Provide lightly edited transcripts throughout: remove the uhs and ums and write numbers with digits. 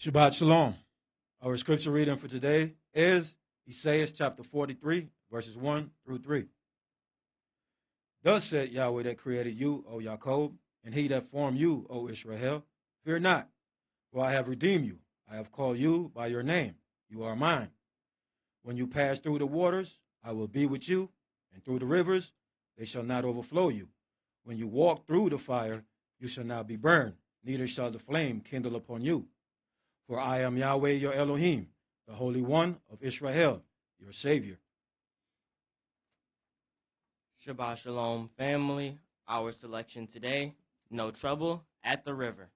Shabbat Shalom. Our scripture reading for today is Isaiah chapter 43, verses 1 through 3. Thus said Yahweh that created you, O Jacob, and he that formed you, O Israel, fear not, for I have redeemed you. I have called you by your name. You are mine. When you pass through the waters, I will be with you, and through the rivers, they shall not overflow you. When you walk through the fire, you shall not be burned, neither shall the flame kindle upon you. For I am Yahweh your Elohim, the Holy One of Israel, your Savior. Shabbat Shalom, family. Our selection today, No Trouble at the River.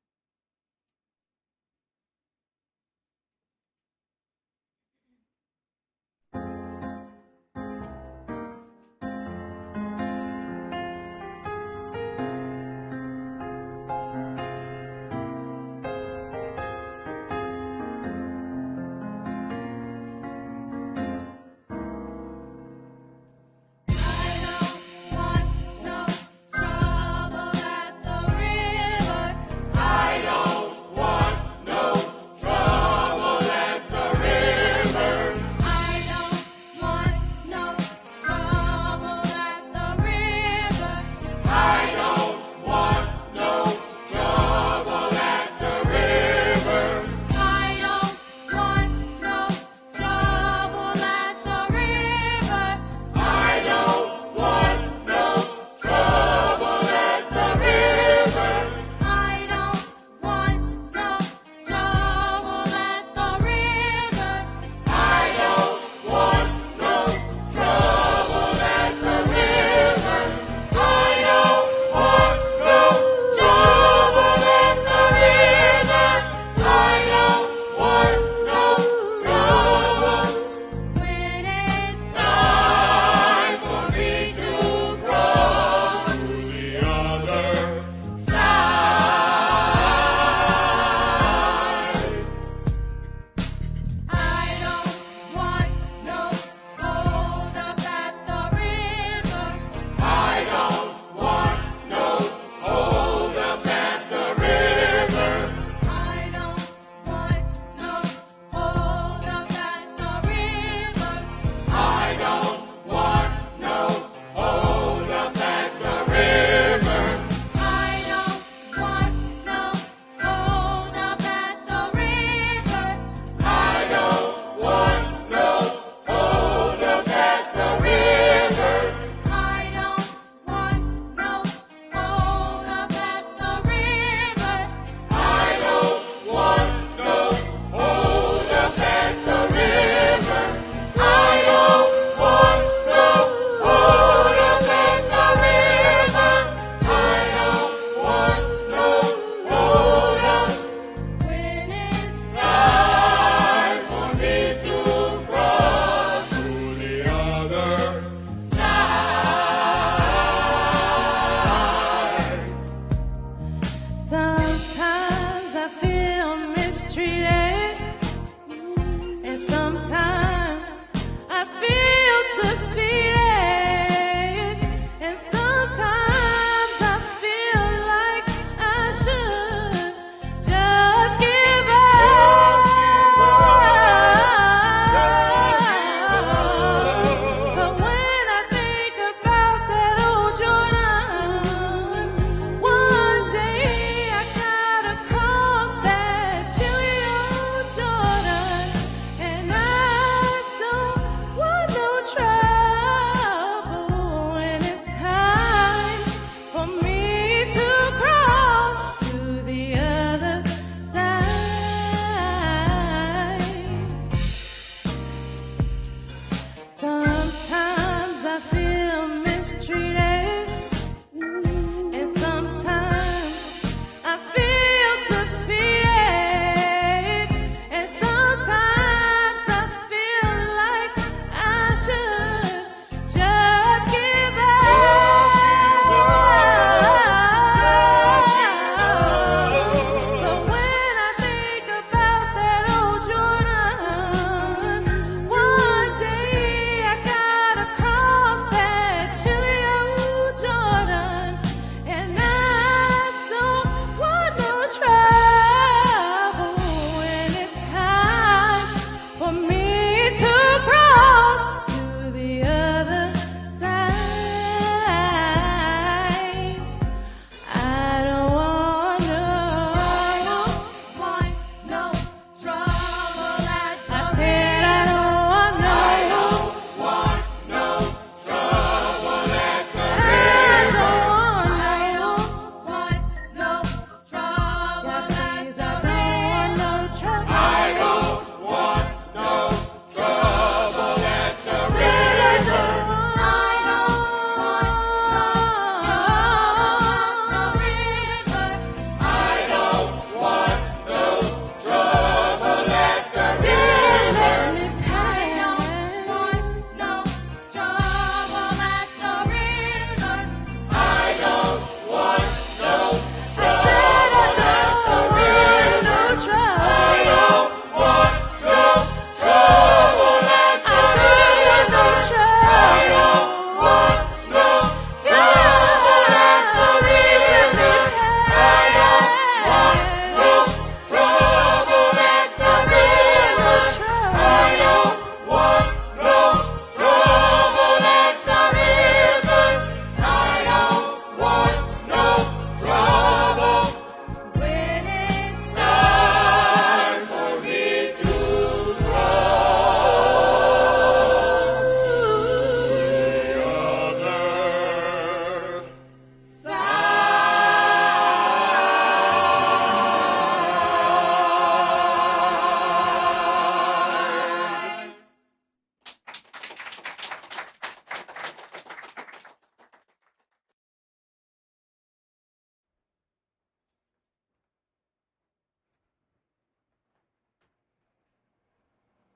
I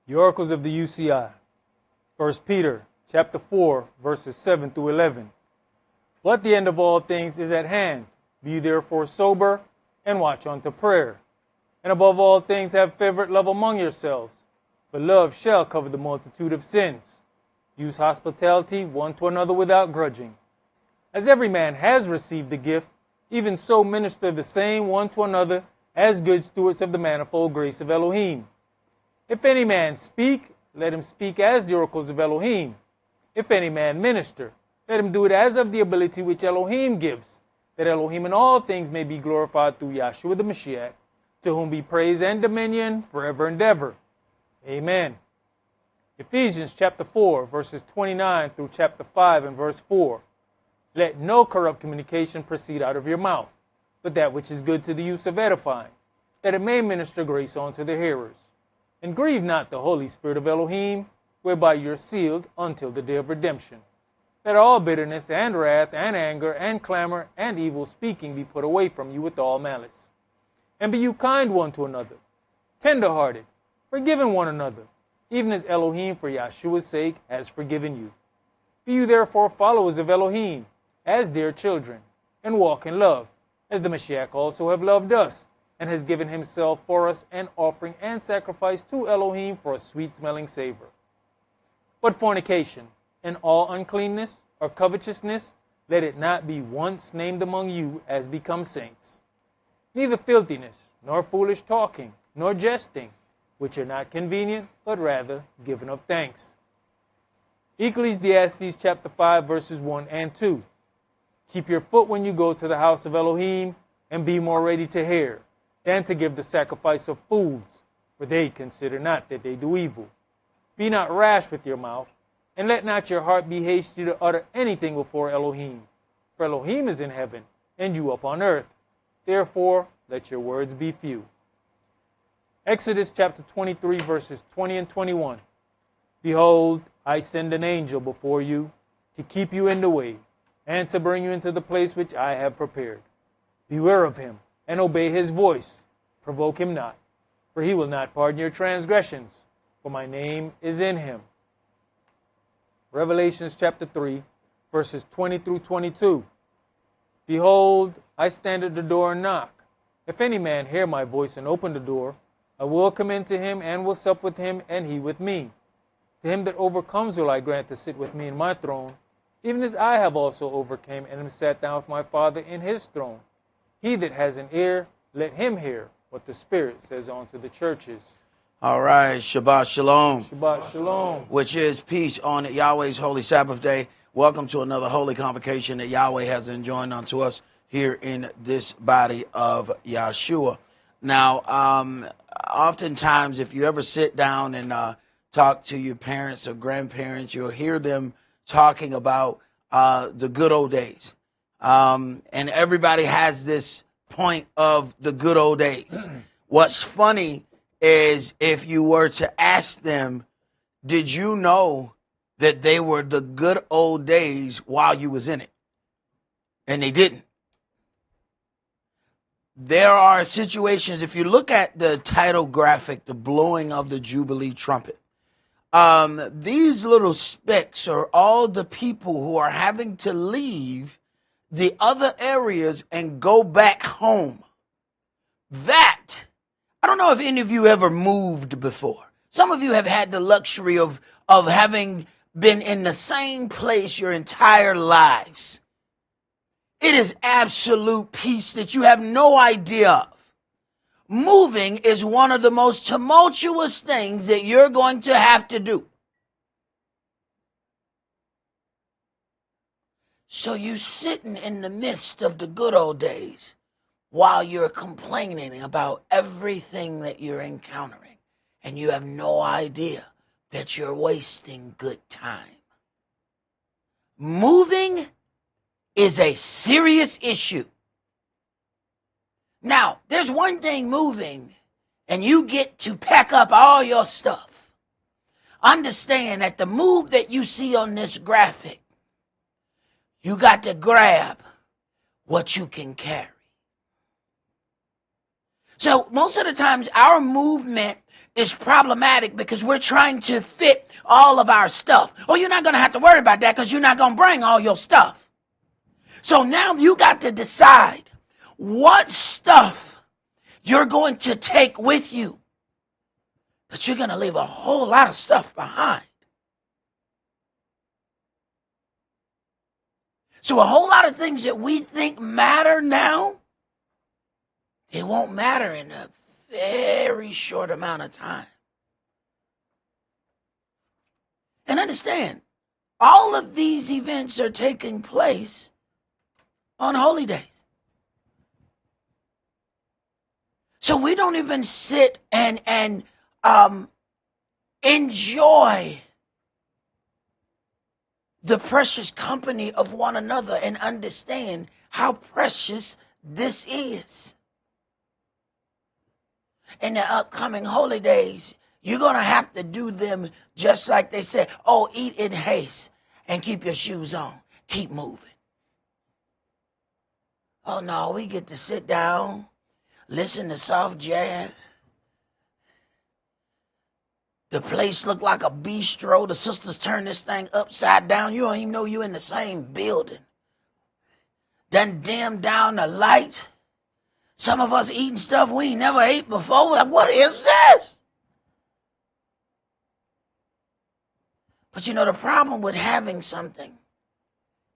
The oracles of the UCI. 1 Peter chapter 4, verses 7 through 11. But the end of all things is at hand. Be therefore sober and watch unto prayer. And above all things have fervent love among yourselves, for love shall cover the multitude of sins. Use hospitality one to another without grudging. As every man has received the gift, even so minister the same one to another as good stewards of the manifold grace of Elohim. If any man speak, let him speak as the oracles of Elohim. If any man minister, let him do it as of the ability which Elohim gives, that Elohim in all things may be glorified through Yahshua the Mashiach, to whom be praise and dominion forever and ever. Amen. Ephesians chapter 4, verses 29 through chapter 5 and verse 4. Let no corrupt communication proceed out of your mouth, but that which is good to the use of edifying, that it may minister grace unto the hearers. And grieve not the Holy Spirit of Elohim, whereby you are sealed until the day of redemption. Let all bitterness and wrath and anger and clamor and evil speaking be put away from you with all malice. And be you kind one to another, tender-hearted, forgiving one another, even as Elohim for Yahshua's sake has forgiven you. Be you therefore followers of Elohim, as dear children, and walk in love, as the Mashiach also have loved us, and has given himself for us an offering and sacrifice to Elohim for a sweet-smelling savor. But fornication, and all uncleanness or covetousness, let it not be once named among you as becomes saints. Neither filthiness, nor foolish talking, nor jesting, which are not convenient, but rather given of thanks. Ecclesiastes chapter 5, verses 1 and 2. Keep your foot when you go to the house of Elohim, and be more ready to hear than to give the sacrifice of fools, for they consider not that they do evil. Be not rash with your mouth, and let not your heart be hasty to utter anything before Elohim. For Elohim is in heaven, and you upon earth. Therefore, let your words be few. Exodus chapter 23, verses 20 and 21. Behold, I send an angel before you to keep you in the way, and to bring you into the place which I have prepared. Beware of him, and obey his voice. Provoke him not, for he will not pardon your transgressions, for my name is in him. Revelations chapter 3, verses 20 through 22. Behold, I stand at the door and knock. If any man hear my voice and open the door, I will come into him and will sup with him, and he with me. To him that overcomes will I grant to sit with me in my throne, even as I have also overcame and am sat down with my Father in his throne. He that has an ear, let him hear what the Spirit says unto the churches. All right, Shabbat Shalom. Shabbat Shalom. Which is peace on Yahweh's Holy Sabbath day. Welcome to another holy convocation that Yahweh has enjoined unto us here in this body of Yahshua. Now, oftentimes, if you ever sit down and talk to your parents or grandparents, you'll hear them talking about the good old days. And everybody has this point of the good old days. What's funny is if you were to ask them, did you know that they were the good old days while you was in it? And they didn't. There are situations, if you look at the title graphic, the blowing of the Jubilee trumpet, these little specks are all the people who are having to leave the other areas and go back home. That, I don't know if any of you ever moved before. Some of you have had the luxury of having been in the same place your entire lives. It is absolute peace that you have no idea of. Moving is one of the most tumultuous things that you're going to have to do. So you sitting in the midst of the good old days while you're complaining about everything that you're encountering, and you have no idea that you're wasting good time. Moving is a serious issue. Now, there's one thing moving, and you get to pack up all your stuff. Understand that the move that you see on this graphic, you got to grab what you can carry. So most of the times our movement is problematic because we're trying to fit all of our stuff. Oh, you're not going to have to worry about that because you're not going to bring all your stuff. So now you got to decide what stuff you're going to take with you. But you're going to leave a whole lot of stuff behind. So a whole lot of things that we think matter now, it won't matter in a very short amount of time. And understand, all of these events are taking place on holy days. So we don't even sit and enjoy the precious company of one another and understand how precious this is. In the upcoming holy days, you're going to have to do them just like they said. Oh, eat in haste and keep your shoes on. Keep moving. Oh, no, we get to sit down, listen to soft jazz. The place look like a bistro. The sisters turn this thing upside down. You don't even know you're in the same building. Then dim down the light. Some of us eating stuff we ain't never ate before. Like, what is this? But you know, the problem with having something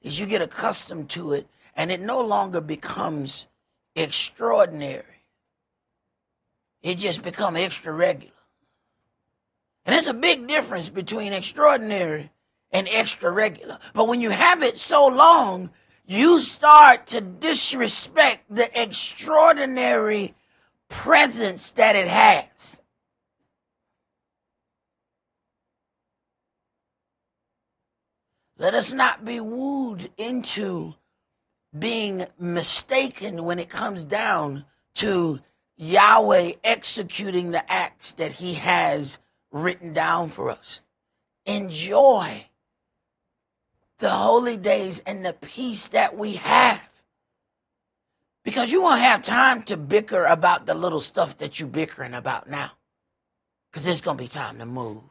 is you get accustomed to it and it no longer becomes extraordinary. It just becomes extra regular. And there's a big difference between extraordinary and extra regular. But when you have it so long, you start to disrespect the extraordinary presence that it has. Let us not be wooed into being mistaken when it comes down to Yahweh executing the acts that he has written down for us. Enjoy the holy days and the peace that we have. Because you won't have time to bicker about the little stuff that you're bickering about now. Because there's going to be time to move.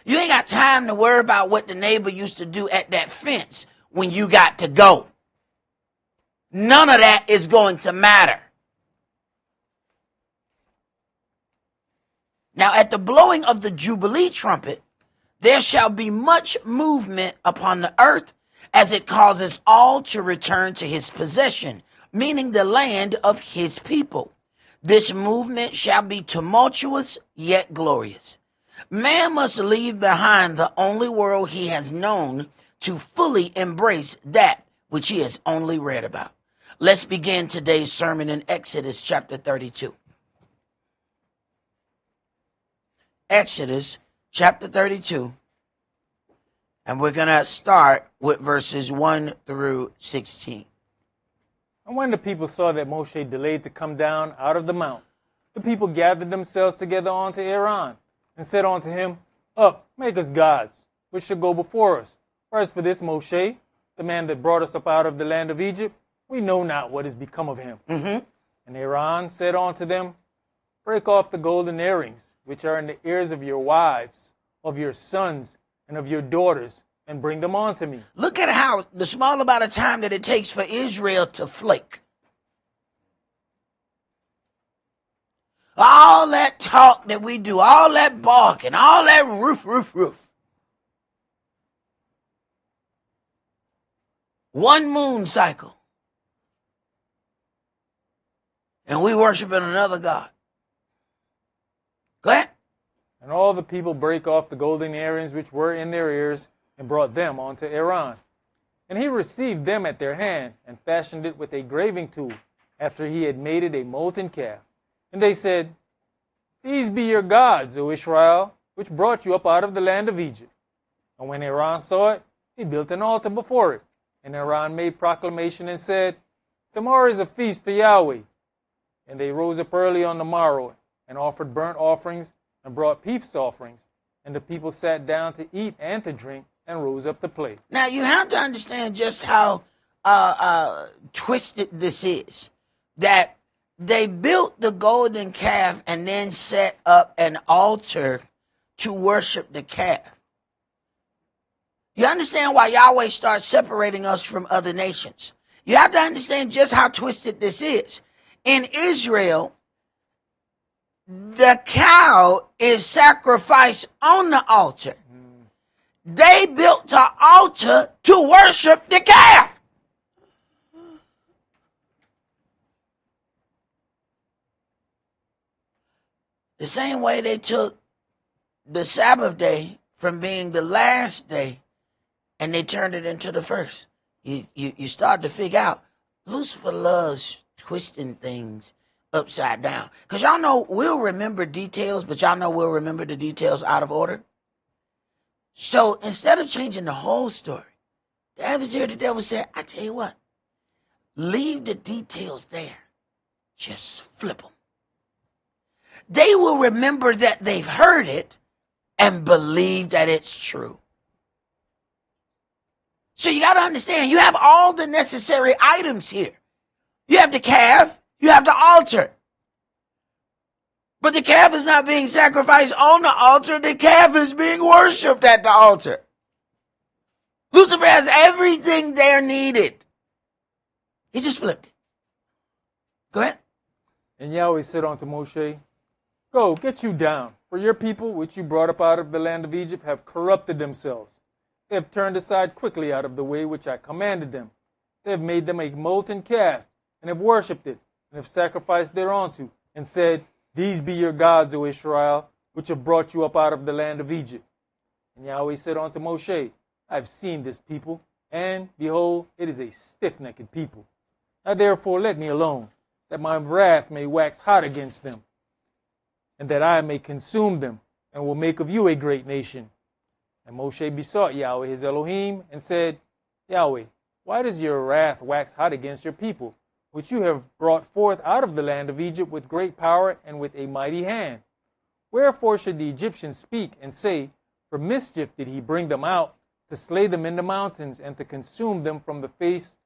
You ain't got time to worry about what the neighbor used to do at that fence when you got to go. None of that is going to matter. Now, at the blowing of the Jubilee trumpet, there shall be much movement upon the earth as it causes all to return to his possession, meaning the land of his people. This movement shall be tumultuous yet glorious. Man must leave behind the only world he has known to fully embrace that which he has only read about. Let's begin today's sermon in Exodus chapter 32. Exodus chapter 32. And we're going to start with verses 1 through 16. And when the people saw that Moshe delayed to come down out of the mount, the people gathered themselves together unto Aaron, and said unto him, Up, make us gods, which shall go before us. For as for this Moshe, the man that brought us up out of the land of Egypt, we know not what is become of him. And Aaron said unto them, Break off the golden earrings, which are in the ears of your wives, of your sons, and of your daughters, and bring them unto me. Look at how the small amount of time that it takes for Israel to flake. All that talk that we do, all that barking, all that roof. One moon cycle. And we worshiping another God. Go ahead. And all the people brake off the golden earrings which were in their ears, and brought them unto Aaron. And he received them at their hand, and fashioned it with a graving tool, after he had made it a molten calf. And they said, These be your gods, O Israel, which brought you up out of the land of Egypt. And when Aaron saw it, he built an altar before it. And Aaron made proclamation and said, Tomorrow is a feast to Yahweh. And they rose up early on the morrow, and offered burnt offerings, and brought peace offerings. And the people sat down to eat and to drink, and rose up to play. Now you have to understand just how twisted this is. That they built the golden calf and then set up an altar to worship the calf. You understand why Yahweh starts separating us from other nations. You have to understand just how twisted this is. In Israel, the cow is sacrificed on the altar. They built the altar to worship the calf. The same way they took the Sabbath day from being the last day and they turned it into the first. You start to figure out Lucifer loves twisting things upside down. Because y'all know we'll remember details, but y'all know we'll remember the details out of order. So instead of changing the whole story, the adversary, the devil said, I tell you what, leave the details there. Just flip them. They will remember that they've heard it and believe that it's true. So you got to understand, you have all the necessary items here. You have the calf, you have the altar. But the calf is not being sacrificed on the altar. The calf is being worshipped at the altar. Lucifer has everything there needed. He just flipped it. Go ahead. And Yahweh said unto Moshe, Go, get you down, for your people, which you brought up out of the land of Egypt, have corrupted themselves. They have turned aside quickly out of the way which I commanded them. They have made them a molten calf, and have worshipped it, and have sacrificed thereunto, and said, These be your gods, O Israel, which have brought you up out of the land of Egypt. And Yahweh said unto Moshe, I have seen this people, and, behold, it is a stiff-necked people. Now therefore let me alone, that my wrath may wax hot against them, and that I may consume them, and will make of you a great nation. And Moshe besought Yahweh his Elohim, and said, Yahweh, why does your wrath wax hot against your people, which you have brought forth out of the land of Egypt with great power and with a mighty hand? Wherefore should the Egyptians speak and say, For mischief did he bring them out, to slay them in the mountains, and to consume them from the face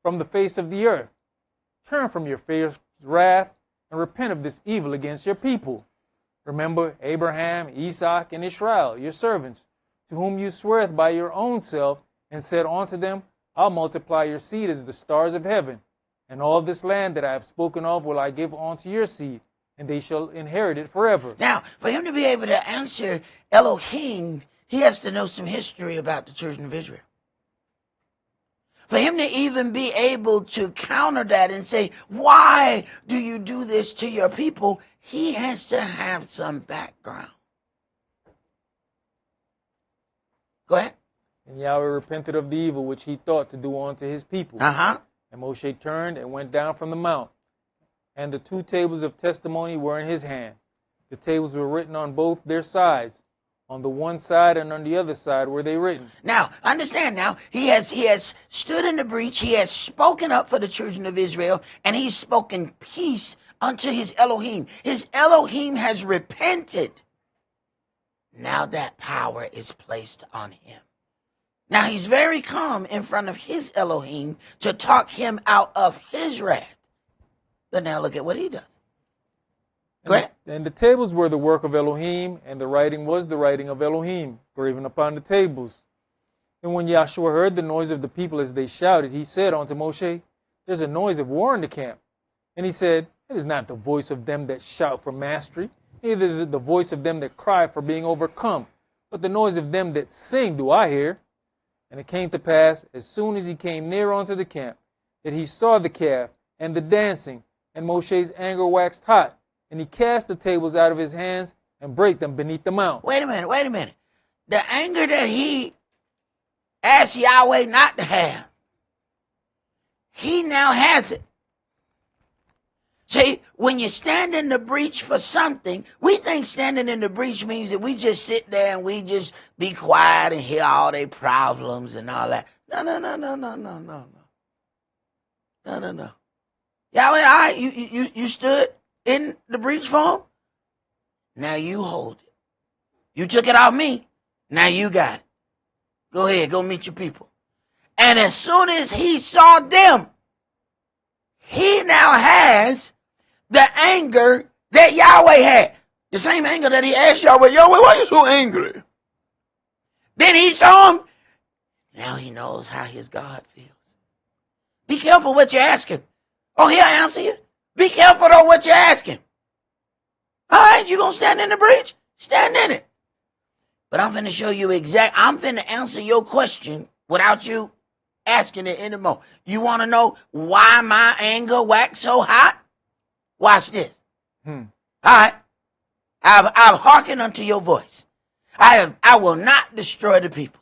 of the earth? Turn from your fierce wrath, and repent of this evil against your people. Remember Abraham, Esaac, and Israel, your servants, to whom you sweareth by your own self, and said unto them, I'll multiply your seed as the stars of heaven. And all this land that I have spoken of will I give unto your seed, and they shall inherit it forever. Now, for him to be able to answer Elohim, he has to know some history about the children of Israel. For him to even be able to counter that and say, why do you do this to your people? He has to have some background. Go ahead. And Yahweh repented of the evil which he thought to do unto his people. Uh-huh. And Moshe turned and went down from the mount. And the 2 tables of testimony were in his hand. The tables were written on both their sides. On the one side and on the other side were they written. Now, understand now, he has stood in the breach, he has spoken up for the children of Israel, and he's spoken peace unto his Elohim. His Elohim has repented. Now that power is placed on him. Now he's very calm in front of his Elohim to talk him out of his wrath. But now look at what he does. Go ahead. And the tables were the work of Elohim, and the writing was the writing of Elohim, graven upon the tables. And when Yahshua heard the noise of the people as they shouted, he said unto Moshe, There's a noise of war in the camp. And he said, It is not the voice of them that shout for mastery, neither is it the voice of them that cry for being overcome, but the noise of them that sing do I hear. And it came to pass, as soon as he came near unto the camp, that he saw the calf and the dancing, and Moshe's anger waxed hot. And he cast the tables out of his hands and brake them beneath the mount. Wait a minute. The anger that he asked Yahweh not to have, he now has it. See, when you stand in the breach for something, we think standing in the breach means that we just sit there and we just be quiet and hear all their problems and all that. No. Yahweh, all right, you stood in the breach for him. Now you hold it. You took it off me. Now you got it. Go ahead, go meet your people. And as soon as he saw them, he now has the anger that Yahweh had. The same anger that he asked Yahweh, Yahweh, why are you so angry? Then he saw him. Now he knows how his God feels. Be careful what you're asking. Oh, he'll answer you. Be careful though what you're asking. All right, you gonna stand in the breach? Stand in it. But I'm finna show you I'm finna answer your question without you asking it anymore. You want to know why my anger waxed so hot? Watch this. All right. I've hearkened unto your voice. I will not destroy the people.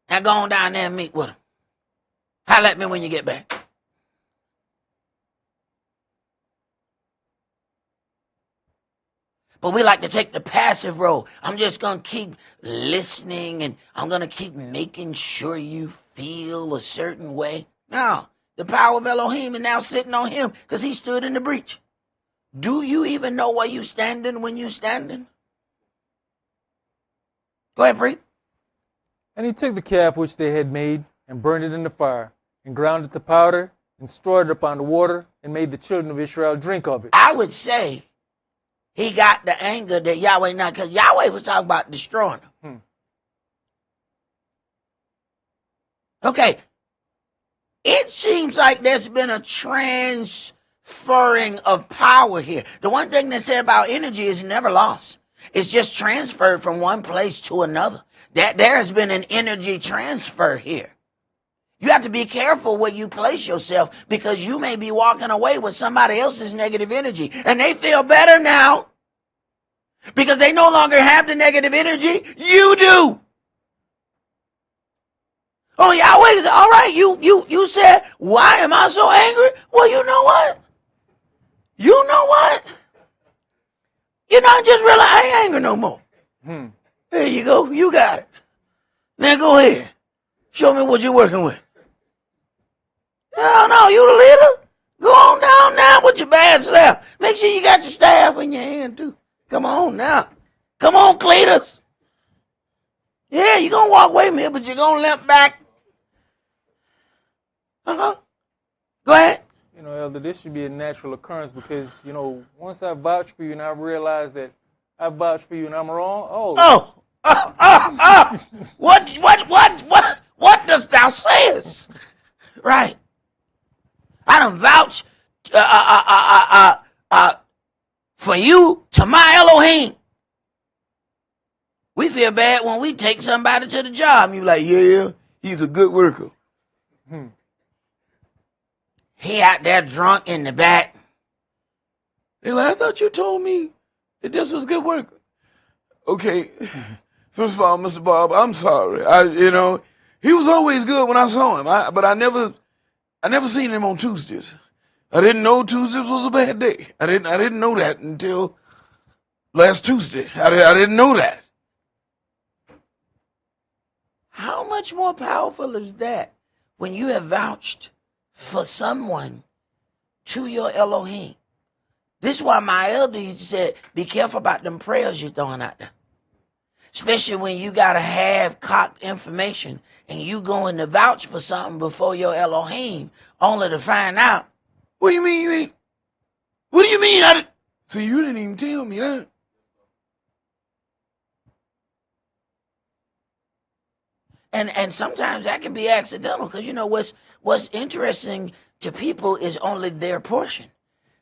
Now go on down there and meet with them. Holler at me when you get back. But we like to take the passive role. I'm just going to keep listening and I'm going to keep making sure you feel a certain way. No, the power of Elohim is now sitting on him because he stood in the breach. Do you even know where you standing when you standing? Go ahead, Preet. And he took the calf which they had made and burned it in the fire and ground it to powder and strawed it upon the water and made the children of Israel drink of it. I would say he got the anger that Yahweh not, because Yahweh was talking about destroying them. Okay. It seems like there's been a transferring of power here. The one thing they said about energy is never lost. It's just transferred from one place to another. That there has been an energy transfer here. You have to be careful where you place yourself because you may be walking away with somebody else's negative energy and they feel better now because they no longer have the negative energy. You do. Oh, Yahweh said, all right, you said, why am I so angry? Well, you know what? You're not just really angry no more. There you go. You got it. Now go ahead. Show me what you're working with. No, you the leader. Go on down now with your bad self. Make sure you got your staff in your hand too. Come on now. Come on, Cletus. Yeah, you're going to walk away from here, but you're going to limp back. Go ahead. You know, Elder, this should be a natural occurrence because, you know, once I vouch for you and I realize that I vouch for you and I'm wrong, What does thou sayest? Right. I done vouch for you to my Elohim. We feel bad when we take somebody to the job. You like, yeah, he's a good worker. He out there drunk in the back. They're like, I thought you told me that this was good work. Okay, first of all, Mr. Bob, I'm sorry. He was always good when I saw him, but I never seen him on Tuesdays. I didn't know Tuesdays was a bad day. I didn't know that until last Tuesday. I didn't know that. How much more powerful is that when you have vouched for someone to your Elohim? This is why my elder used to say, be careful about them prayers you're throwing out there. Especially when you got to have cocked information and you going to vouch for something before your Elohim only to find out. What do you mean? What do you mean? So you didn't even tell me that. And sometimes that can be accidental because, you know, what's interesting to people is only their portion.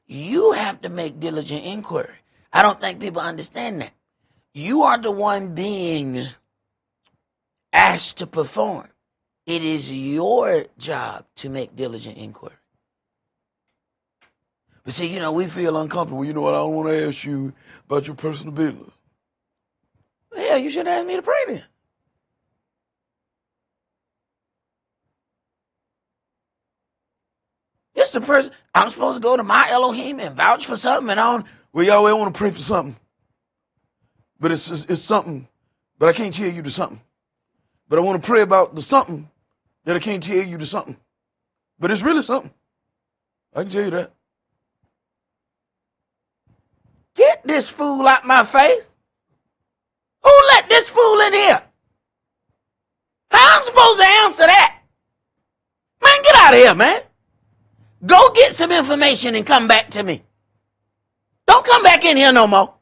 You have to make diligent inquiry. I don't think people understand that. You are the one being asked to perform. It is your job to make diligent inquiry. But see, you know, we feel uncomfortable. You know what? I don't want to ask you about your personal business. Well, hell, you should ask me to pray then. It's the person, I'm supposed to go to my Elohim and vouch for something and on. Well, Yahweh, I want to pray for something. But it's something, but I can't tell you the something. But I want to pray about the something that I can't tell you the something. But it's really something. I can tell you that. Get this fool out my face. Who let this fool in here? How I'm supposed to answer that? Man, get out of here, man. Go get some information and come back to me. Don't come back in here no more.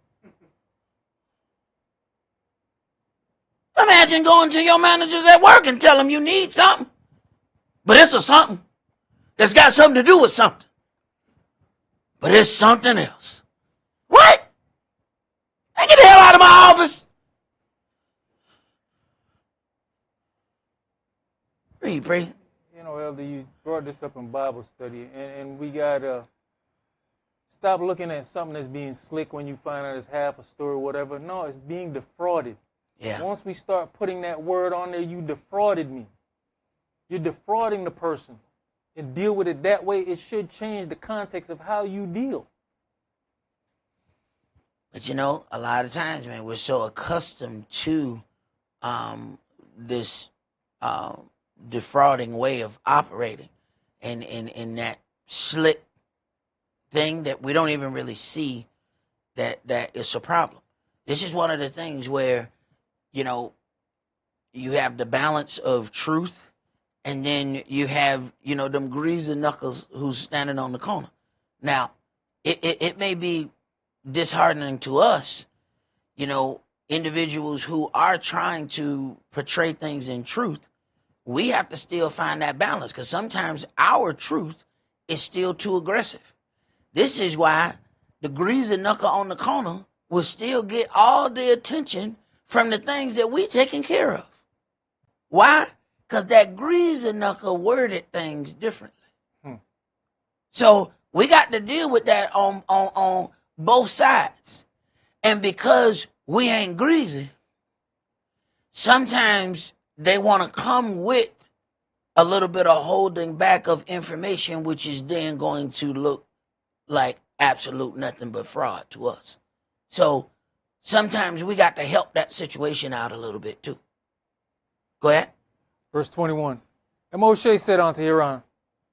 Imagine going to your managers at work and tell them you need something. But it's a something that's got something to do with something. But it's something else. What? Hey, get the hell out of my office. Read, pray. You know, Elder, you brought this up in Bible study, and we got to stop looking at something that's being slick when you find out it's half a story or whatever. No, it's being defrauded. Yeah. Once we start putting that word on there, you defrauded me. You're defrauding the person. And deal with it that way, it should change the context of how you deal. But you know, a lot of times, man, we're so accustomed to this defrauding way of operating and in that slick thing that we don't even really see that it's a problem. This is one of the things where, you know, you have the balance of truth, and then you have, you know, them greasy knuckles who's standing on the corner. Now, it may be disheartening to us, you know, individuals who are trying to portray things in truth. We have to still find that balance, because sometimes our truth is still too aggressive. This is why the greasy knuckle on the corner will still get all the attention from the things that we taking care of. Why? Because that greasy knuckle worded things differently. So we got to deal with that on both sides. And because we ain't greasy, sometimes they want to come with a little bit of holding back of information, which is then going to look like absolute nothing but fraud to us. So sometimes we got to help that situation out a little bit too. Go ahead. Verse 21. And Moshe said unto Aaron,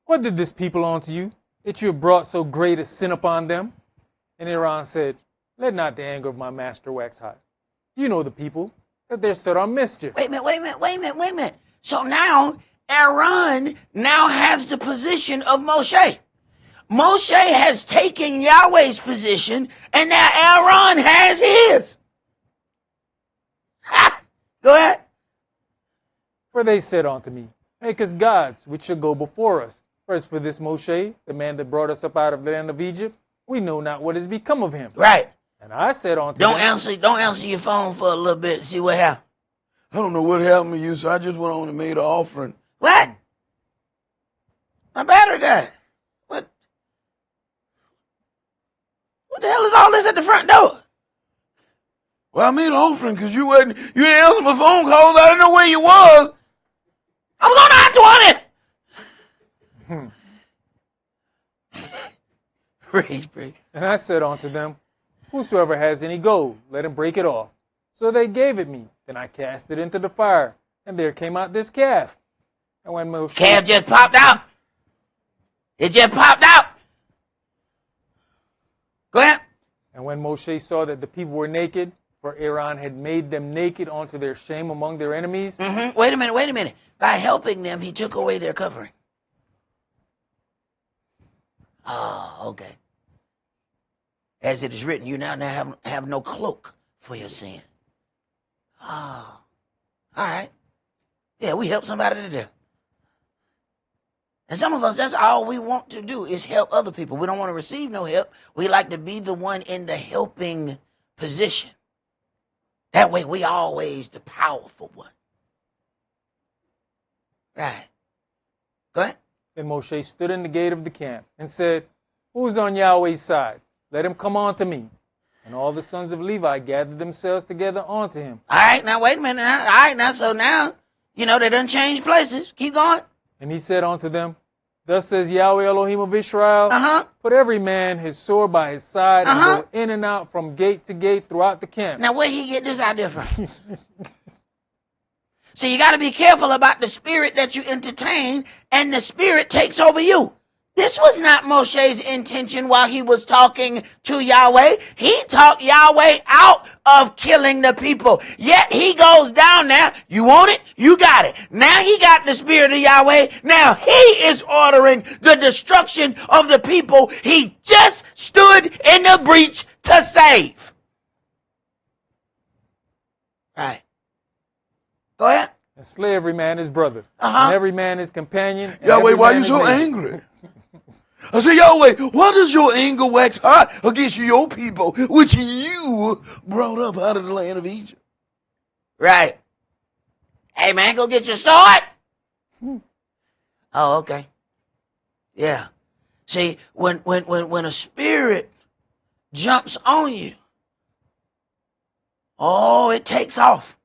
what did this people unto you, that you have brought so great a sin upon them? And Aaron said, let not the anger of my master wax hot. You know the people, that they're set on mischief. Wait a minute. So now Aaron now has the position of Moshe. Moshe has taken Yahweh's position, and now Aaron has his. Ha! Go ahead. For they said unto me, make us gods, which shall go before us. For as for this Moshe, the man that brought us up out of the land of Egypt, we know not what has become of him. Right. And I said unto Don't them, answer your phone for a little bit and see what happened. I don't know what happened to you, so I just went on and made an offering. What? My battery died. What the hell is all this at the front door? Well, I made an offering because you didn't answer my phone calls. I didn't know where you was. I was on I-20. Praise. and I said unto them, whosoever has any gold, let him break it off. So they gave it me. Then I cast it into the fire, and there came out this calf. And when Moshe Calf just popped out. It just popped out. Go ahead. And when Moshe saw that the people were naked, for Aaron had made them naked unto their shame among their enemies. Wait a minute. By helping them, he took away their covering. Oh, okay. As it is written, you now have no cloak for your sin. Oh, all right. Yeah, we help somebody to do. And some of us, that's all we want to do is help other people. We don't want to receive no help. We like to be the one in the helping position. That way we always the powerful one. Right. Go ahead. Then Moshe stood in the gate of the camp and said, who is on Yahweh's side? Let him come unto me. And all the sons of Levi gathered themselves together unto him. All right, now wait a minute. All right, now so now, they done changed places. Keep going. And he said unto them, thus says Yahweh Elohim of Israel, put every man his sword by his side and go in and out from gate to gate throughout the camp. Now where he get this idea from? So you got to be careful about the spirit that you entertain, and the spirit takes over you. This was not Moshe's intention while he was talking to Yahweh. He talked Yahweh out of killing the people. Yet he goes down there. You want it? You got it. Now he got the spirit of Yahweh. Now he is ordering the destruction of the people he just stood in the breach to save. Right. Go ahead. And slay every man his brother, Uh-huh. and every man his companion. And Yahweh, every why man you his so neighbor. angry? I said, Yahweh, why does your anger wax hot against your people, which you brought up out of the land of Egypt? Right. Hey, man, go get your sword. Oh, okay. Yeah. See, when a spirit jumps on you, oh, it takes off.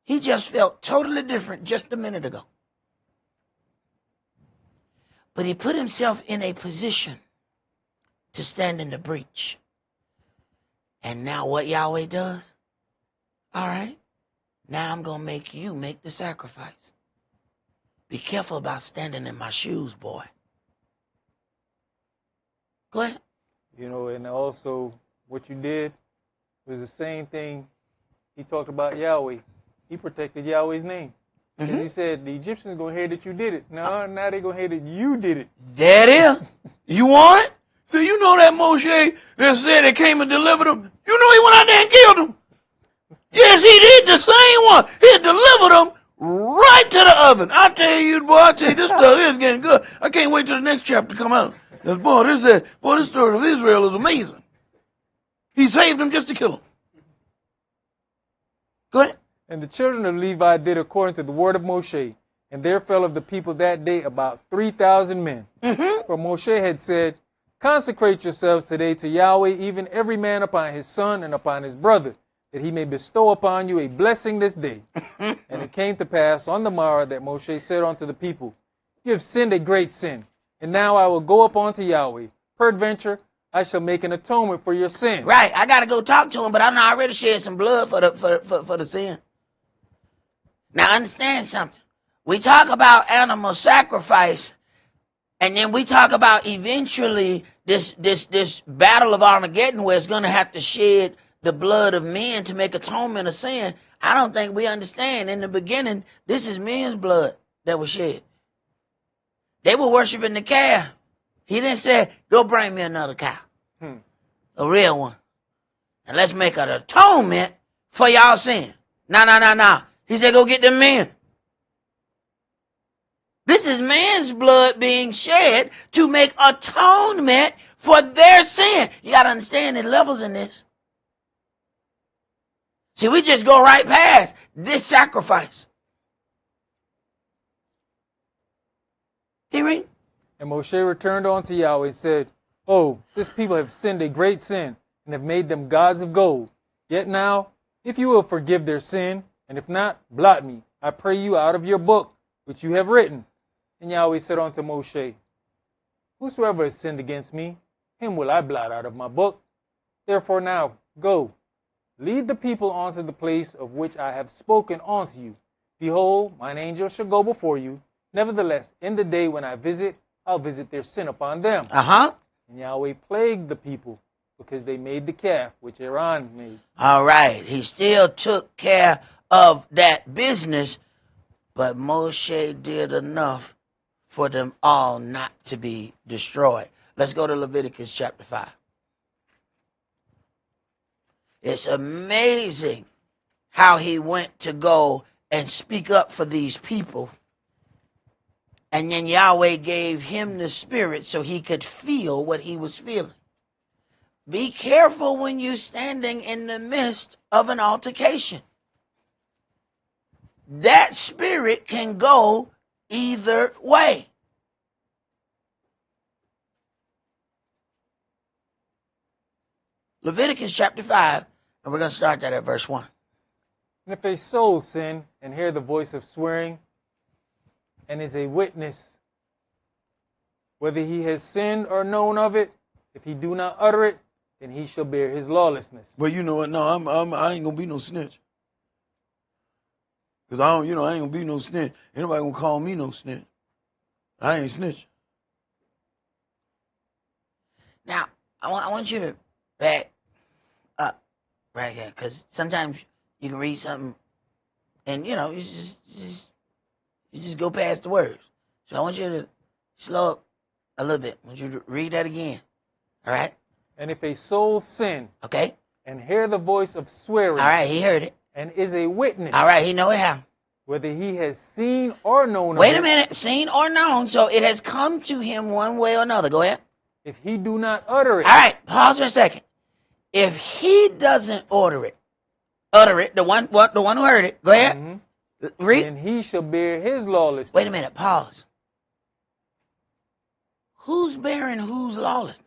He just felt totally different just a minute ago. But he put himself in a position to stand in the breach. And now what Yahweh does? All right, now I'm going to make you make the sacrifice. Be careful about standing in my shoes, boy. Go ahead. You know, and also what you did was the same thing he talked about Yahweh. He protected Yahweh's name. Because he said the Egyptians going to hear that you did it. No, now they're going to hear that you did it. There it is. You want it? So you know that Moshe that said it came and delivered them? You know he went out there and killed them. Yes, he did the same one. He delivered them right to the oven. I tell you, this stuff is getting good. I can't wait till the next chapter come out. Because, this story of Israel is amazing. He saved them just to kill them. Go ahead. And the children of Levi did according to the word of Moshe. And there fell of the people that day about 3,000 men. For Moshe had said, consecrate yourselves today to Yahweh, even every man upon his son and upon his brother, that he may bestow upon you a blessing this day. And it came to pass on the morrow that Moshe said unto the people, you have sinned a great sin, and now I will go up unto Yahweh. Peradventure, I shall make an atonement for your sin. Right. I got to go talk to him, but I done already shed some blood for the sin. Now understand something. We talk about animal sacrifice, and then we talk about eventually this battle of Armageddon where it's going to have to shed the blood of men to make atonement of sin. I don't think we understand. In the beginning, this is men's blood that was shed. They were worshiping the calf. He didn't say, go bring me another cow, a real one, and let's make an atonement for y'all sin. No. He said, go get them men. This is man's blood being shed to make atonement for their sin. You got to understand the levels in this. See, we just go right past this sacrifice. Keep reading. And Moshe returned unto Yahweh and said, oh, this people have sinned a great sin, and have made them gods of gold. Yet now, if you will forgive their sin, and if not, blot me, I pray you, out of your book, which you have written. And Yahweh said unto Moshe, whosoever has sinned against me, him will I blot out of my book. Therefore now, go, lead the people unto the place of which I have spoken unto you. Behold, mine angel shall go before you. Nevertheless, in the day when I visit, I'll visit their sin upon them. And Yahweh plagued the people, because they made the calf which Aaron made. All right. He still took care of that business, but Moshe did enough for them all not to be destroyed. Let's go to Leviticus chapter 5. It's amazing how he went to go and speak up for these people. And then Yahweh gave him the spirit so he could feel what he was feeling. Be careful when you're standing in the midst of an altercation. That spirit can go either way. Leviticus chapter 5, and we're going to start that at verse 1. And if a soul sin and hear the voice of swearing, and is a witness, whether he has sinned or known of it, if he do not utter it, then he shall bear his lawlessness. Well, you know what? No, I ain't gonna be no snitch. Cause I ain't gonna be no snitch. Anybody gonna call me no snitch? I ain't snitch. Now, I want you to back up Right here. Because sometimes you can read something and, you know, you just go past the words. So I want you to slow up a little bit. I want you to read that again. All right? And if a soul sin Okay? and hear the voice of swearing All right, he heard it. and is a witness, All right, he know it how. whether he has seen or known Wait of a it, minute. Seen or known. So it has come to him one way or another. Go ahead. if he do not utter it, All right, pause for a second. If he doesn't utter it, the one who heard it. Go ahead. Read. then he shall bear his lawlessness. Wait a minute, pause. Who's bearing whose lawlessness?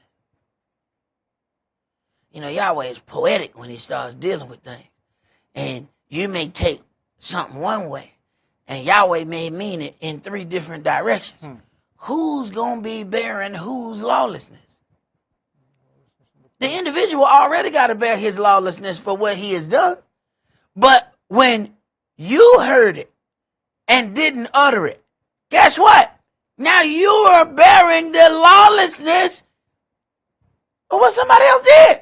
You know, Yahweh is poetic when he starts dealing with things. And you may take something one way, and Yahweh may mean it in 3 different directions. Who's going to be bearing whose lawlessness? The individual already got to bear his lawlessness for what he has done. But when you heard it and didn't utter it, guess what? Now you are bearing the lawlessness of what somebody else did.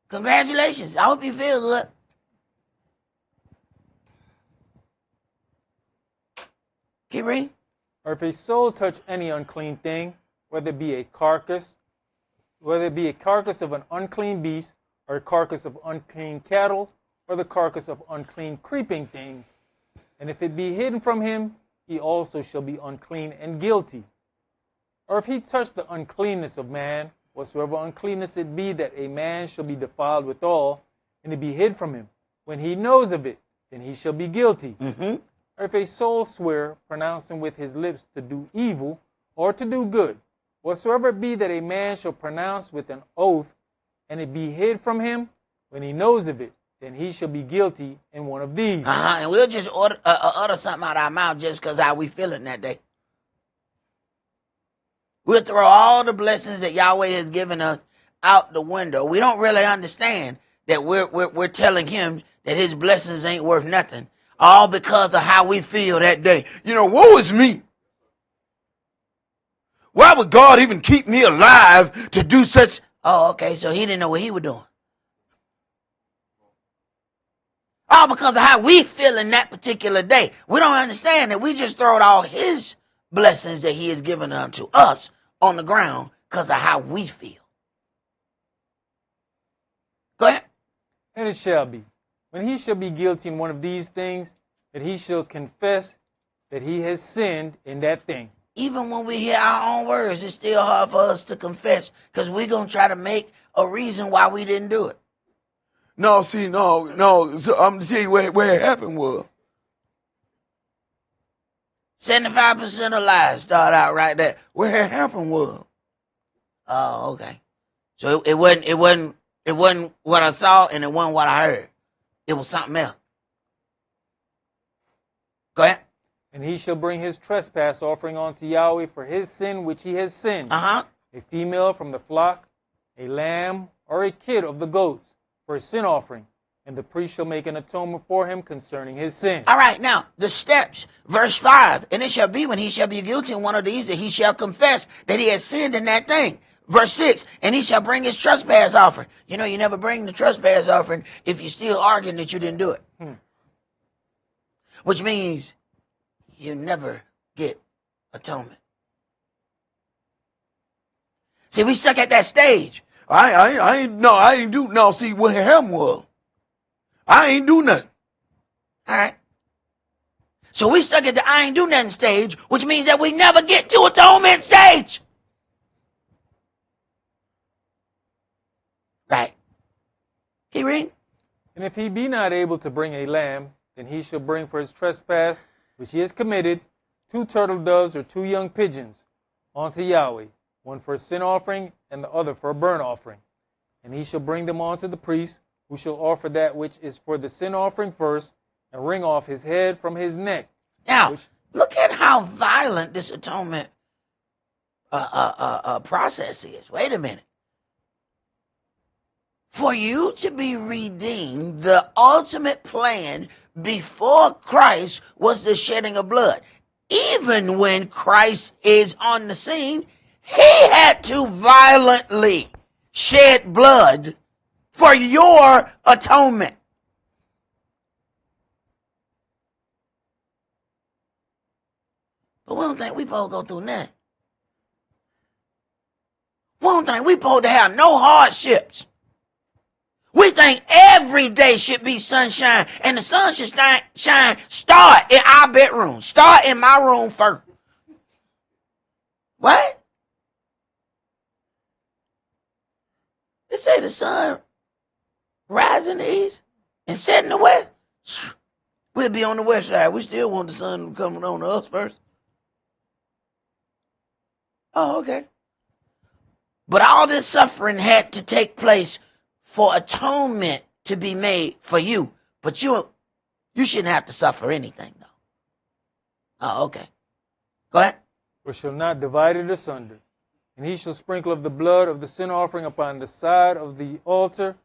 Congratulations. I hope you feel good. Keep reading. Or if a soul touch any unclean thing, whether it be a carcass of an unclean beast, or a carcass of unclean cattle, or the carcass of unclean creeping things, and if it be hidden from him, he also shall be unclean and guilty. Or if he touch the uncleanness of man, whatsoever uncleanness it be that a man shall be defiled withal, and it be hid from him, when he knows of it, then he shall be guilty. Or if a soul swear, pronouncing with his lips to do evil, or to do good, whatsoever it be that a man shall pronounce with an oath, and it be hid from him, when he knows of it, then he shall be guilty in one of these. And we'll just utter something out of our mouth just because how we feeling that day. We'll throw all the blessings that Yahweh has given us out the window. We don't really understand that we're telling him that his blessings ain't worth nothing, all because of how we feel that day. You know, woe is me. Why would God even keep me alive to do such? Oh, okay, so he didn't know what he was doing. All because of how we feel in that particular day. We don't understand that we just throwed all his blessings that he has given unto us on the ground because of how we feel. Go ahead. And it shall be, when he shall be guilty in one of these things, that he shall confess that he has sinned in that thing. Even when we hear our own words, it's still hard for us to confess because we're going to try to make a reason why we didn't do it. No. So I'm going to tell you where it happened was. 75% of lies start out right there. Where it happened was. Oh, okay. So it wasn't what I saw and it wasn't what I heard. It was something else. Go ahead. And he shall bring his trespass offering unto Yahweh for his sin which he has sinned. Uh-huh. A female from the flock, a lamb, or a kid of the goats for a sin offering. And the priest shall make an atonement for him concerning his sin. All right, now, the steps. Verse 5. And it shall be when he shall be guilty in one of these that he shall confess that he has sinned in that thing. Verse 6. And he shall bring his trespass offering. You know, you never bring the trespass offering if you're still arguing that you didn't do it. Which means you never get atonement. See, we stuck at that stage. I ain't do. No, see, what happened was, I ain't do nothing. All right. So we stuck at the I ain't do nothing stage, which means that we never get to atonement stage. Right. Keep reading. And if he be not able to bring a lamb, then he shall bring for his trespass, which he has committed, 2 turtle doves or 2 young pigeons unto Yahweh, one for a sin offering and the other for a burnt offering. And he shall bring them unto the priest, who shall offer that which is for the sin offering first, and wring off his head from his neck. Now, look at how violent this atonement process is. Wait a minute. For you to be redeemed, the ultimate plan before Christ was the shedding of blood. Even when Christ is on the scene, he had to violently shed blood for your atonement. But we don't think we supposed to go through that. We don't think we supposed to have no hardships. We think every day should be sunshine, and the sun should shine. Start in our bedroom. Start in my room first. What? They say the sun rise in the east and set in the west. We'll be on the west side. We still want the sun coming on to us first. Oh, okay. But all this suffering had to take place for atonement to be made for you. But you shouldn't have to suffer anything, though. Oh, okay. Go ahead. Or shall not divide it asunder. And he shall sprinkle of the blood of the sin offering upon the side of the altar,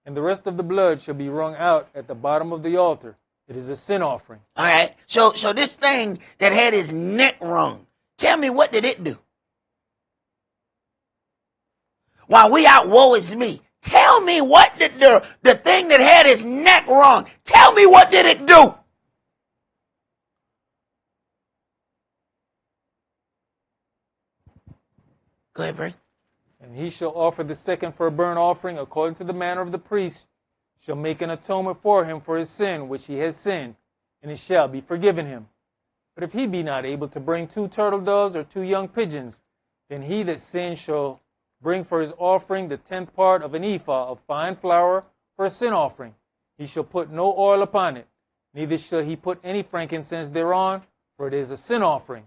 and the rest of the blood shall be wrung out at the bottom of the altar. It is a sin offering. All right. So this thing that had his neck wrung, tell me, what did it do? While we out, woe is me. Tell me, what did the thing that had his neck wrung, tell me, what did it do? Go ahead, Bray. And he shall offer the second for a burnt offering according to the manner of the priest, shall make an atonement for him for his sin which he has sinned, and it shall be forgiven him. But if he be not able to bring 2 turtle doves or 2 young pigeons, then he that sinned shall bring for his offering the 10th part of an ephah of fine flour for a sin offering. He shall put no oil upon it, neither shall he put any frankincense thereon, for it is a sin offering.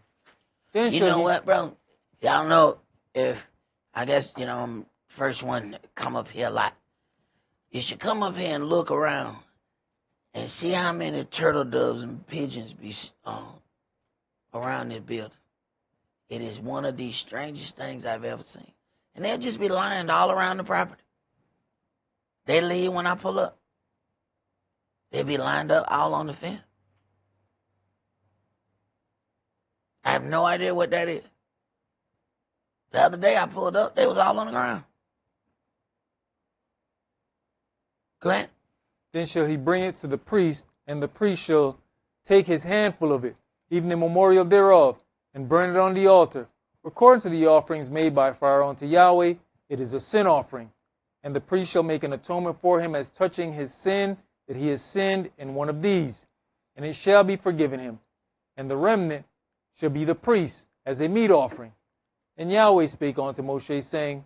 Then you know what, bro? Y'all know, if I guess, I'm first one to come up here a lot. You should come up here and look around and see how many turtle doves and pigeons be around this building. It is one of the strangest things I've ever seen. And they'll just be lying all around the property. They leave when I pull up. They'll be lined up all on the fence. I have no idea what that is. The other day I pulled up, they was all on the ground. Go ahead. Then shall he bring it to the priest, and the priest shall take his handful of it, even the memorial thereof, and burn it on the altar. According to the offerings made by fire unto Yahweh, it is a sin offering. And the priest shall make an atonement for him as touching his sin, that he has sinned in one of these, and it shall be forgiven him. And the remnant shall be the priest as a meat offering. And Yahweh spake unto Moshe, saying,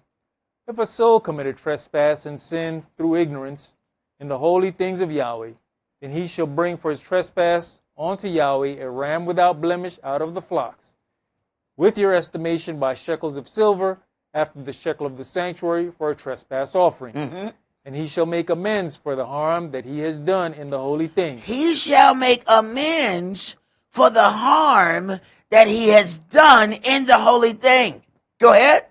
If a soul commit a trespass and sin through ignorance in the holy things of Yahweh, then he shall bring for his trespass unto Yahweh a ram without blemish out of the flocks, with your estimation by shekels of silver, after the shekel of the sanctuary, for a trespass offering. Mm-hmm. And he shall make amends for the harm that he has done in the holy thing. He shall make amends for the harm that he has done in the holy thing. Go ahead.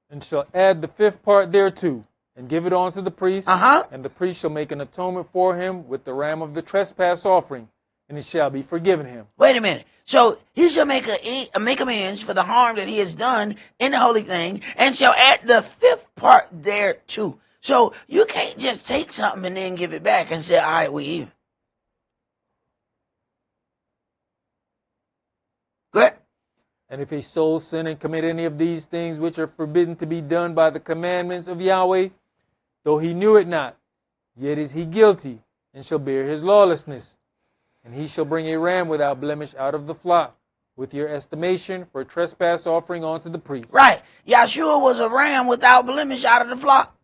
And shall add the 5th part thereto, and give it unto the priest. And the priest shall make an atonement for him with the ram of the trespass offering, and it shall be forgiven him. Wait a minute. So he shall make amends for the harm that he has done in the holy thing, and shall add the 5th part thereto. So you can't just take something and then give it back and say, all right, we even. Good. And if a soul sin and commit any of these things which are forbidden to be done by the commandments of Yahweh, though he knew it not, yet is he guilty, and shall bear his lawlessness. And he shall bring a ram without blemish out of the flock, with your estimation for a trespass offering unto the priest. Right. Yahshua was a ram without blemish out of the flock.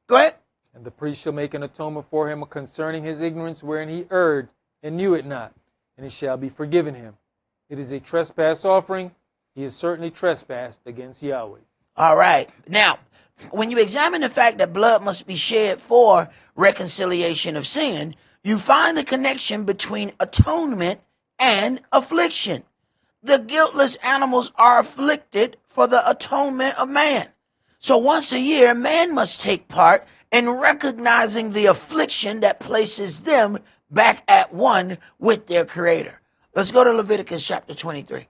Go ahead. And the priest shall make an atonement for him concerning his ignorance wherein he erred and knew it not, and it shall be forgiven him. It is a trespass offering. He has certainly trespassed against Yahweh. All right. Now, when you examine the fact that blood must be shed for reconciliation of sin, you find the connection between atonement and affliction. The guiltless animals are afflicted for the atonement of man. So once a year, man must take part in recognizing the affliction that places them back at one with their Creator. Let's go to Leviticus chapter 23.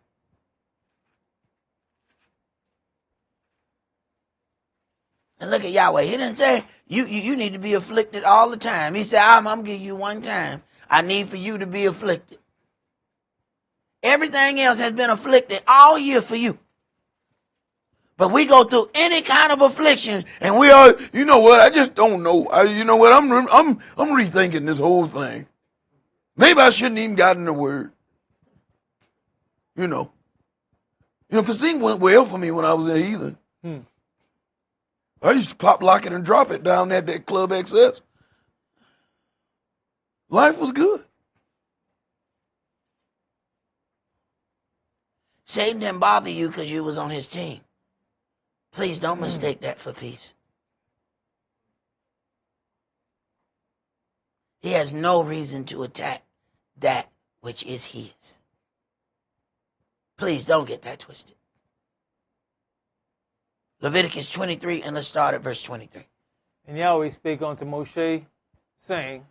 And look at Yahweh. He didn't say you need to be afflicted all the time. He said, I'm going to give you one time. I need for you to be afflicted. Everything else has been afflicted all year for you. But we go through any kind of affliction, and we are. You know what? I just don't know. You know what? I'm rethinking this whole thing. Maybe I shouldn't even gotten the word. You know, because things went well for me when I was a heathen. I used to pop, lock it, and drop it down at that Club XS. Life was good. Satan didn't bother you because you was on his team. Please don't mistake that for peace. He has no reason to attack that which is his. Please don't get that twisted. Leviticus 23, and let's start at verse 23. And Yahweh spake unto Moshe, saying,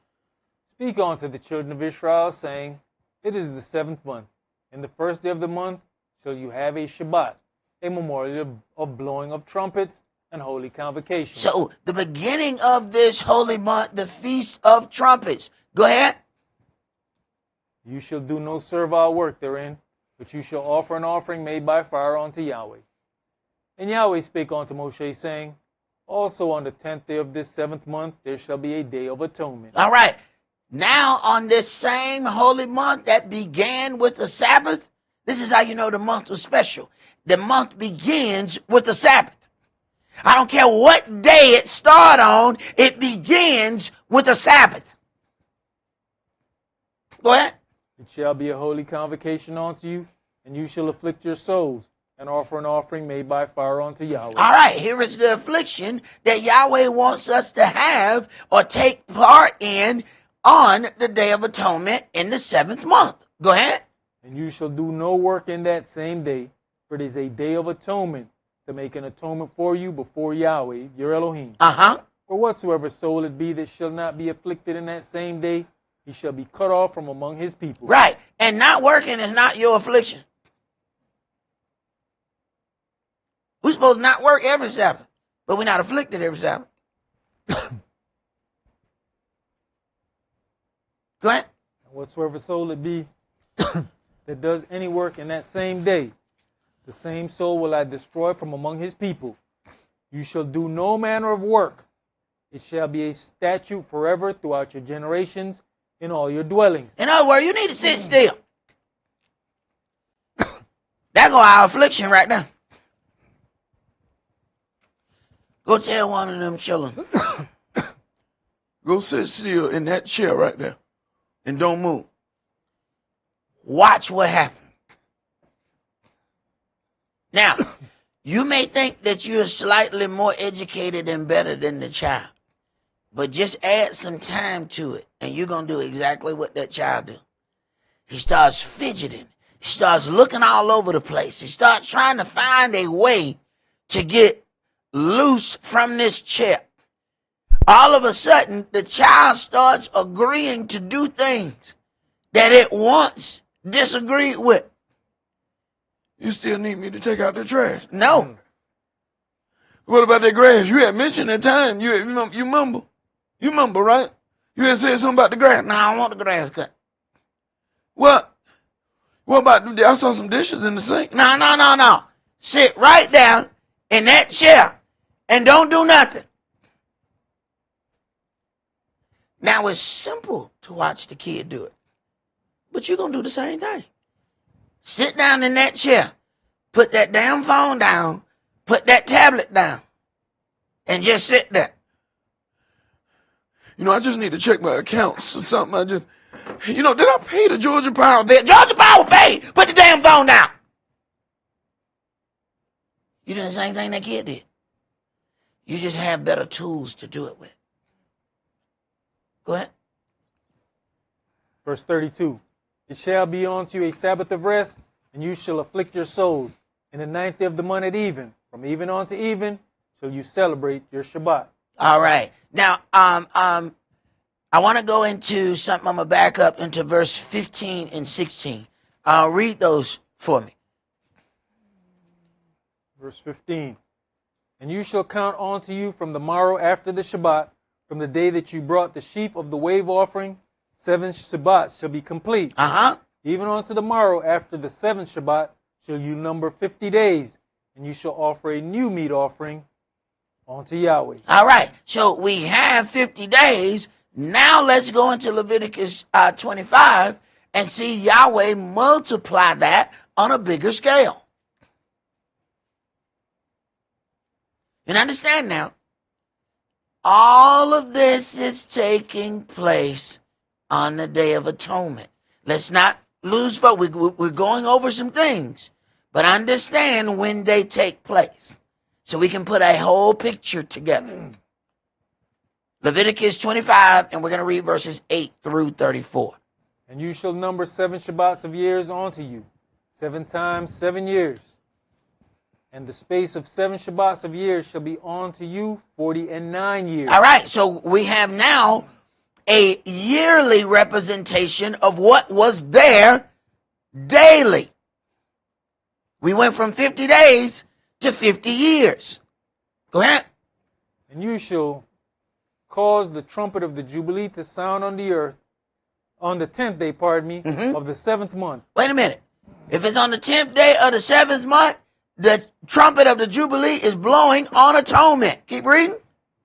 Speak unto the children of Israel, saying, It is the 7th month. In the first day of the month shall you have a Shabbat, a memorial of blowing of trumpets and holy convocation. So the beginning of this holy month, the Feast of Trumpets. Go ahead. You shall do no servile work therein, but you shall offer an offering made by fire unto Yahweh. And Yahweh spake unto Moshe, saying, Also on the 10th day of this 7th month there shall be a day of atonement. All right. Now on this same holy month that began with the Sabbath, this is how you know the month was special. The month begins with the Sabbath. I don't care what day it starts on, it begins with the Sabbath. Go ahead. It shall be a holy convocation unto you, and you shall afflict your souls, and offer an offering made by fire unto Yahweh. All right, here is the affliction that Yahweh wants us to have or take part in on the Day of Atonement in the 7th month. Go ahead. And you shall do no work in that same day, for it is a day of atonement, to make an atonement for you before Yahweh, your Elohim. For whatsoever soul it be that shall not be afflicted in that same day, he shall be cut off from among his people. Right. And not working is not your affliction. We're supposed to not work every Sabbath, but we're not afflicted every Sabbath. Go ahead. Whatsoever soul it be that does any work in that same day, the same soul will I destroy from among his people. You shall do no manner of work. It shall be a statute forever throughout your generations in all your dwellings. In other words, you need to sit still. There go our affliction right now. Go tell one of them children. Go sit still in that chair right there and don't move. Watch what happens. Now, you may think that you're slightly more educated and better than the child, but just add some time to it, and you're going to do exactly what that child do. He starts fidgeting. He starts looking all over the place. He starts trying to find a way to get loose from this chair. All of a sudden, the child starts agreeing to do things that it once disagreed with. You still need me to take out the trash? No. What about that grass? You had mentioned that time. You mumble. You mumble, right? You had said something about the grass. No, I don't want the grass cut. What? What about, I saw some dishes in the sink. No. Sit right down in that chair and don't do nothing. Now, it's simple to watch the kid do it, but you're going to do the same thing. Sit down in that chair, put that damn phone down, put that tablet down, and just sit there. You know, I just need to check my accounts or something. Did I pay the Georgia Power Power? bill. Georgia Power paid. Put the damn phone down. You did the same thing that kid did. You just have better tools to do it with. Go ahead. Verse 32. It shall be unto you a Sabbath of rest, and you shall afflict your souls. In the 9th day of the month at even, from even unto even, shall you celebrate your Shabbat. All right. Now, I want to go into something. I'm going to back up into verse 15 and 16. Read those for me. Verse 15. And you shall count unto you from the morrow after the Shabbat, from the day that you brought the sheaf of the wave offering, 7 Shabbats shall be complete. Even unto the morrow after the 7th Shabbat shall you number 50 days, and you shall offer a new meat offering unto Yahweh. All right. So we have 50 days. Now let's go into Leviticus 25 and see Yahweh multiply that on a bigger scale. And understand now, all of this is taking place on the Day of Atonement. Let's not lose focus. We're going over some things, but understand when they take place so we can put a whole picture together. Leviticus 25, and we're going to read verses 8 through 34. And you shall number 7 Shabbats of years unto you, 7 times 7 years. And the space of 7 Shabbats of years shall be unto you 49 years. All right, so we have now a yearly representation of what was there daily. We went from 50 days to 50 years. Go ahead. And you shall cause the trumpet of the Jubilee to sound on the earth on the 10th day, of the 7th month. Wait a minute. If it's on the 10th day of the 7th month, the trumpet of the Jubilee is blowing on atonement. Keep reading.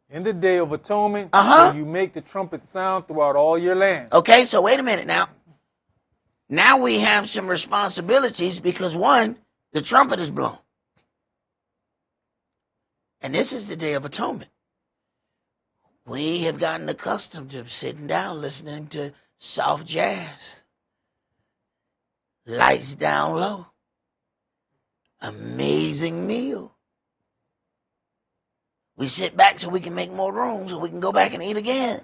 In the day of atonement, shall you make the trumpet sound throughout all your land. Okay, so wait a minute now. Now we have some responsibilities because, one, the trumpet is blown. And this is the Day of Atonement. We have gotten accustomed to sitting down listening to soft jazz. Lights down low. Amazing meal. We sit back so we can make more room so we can go back and eat again.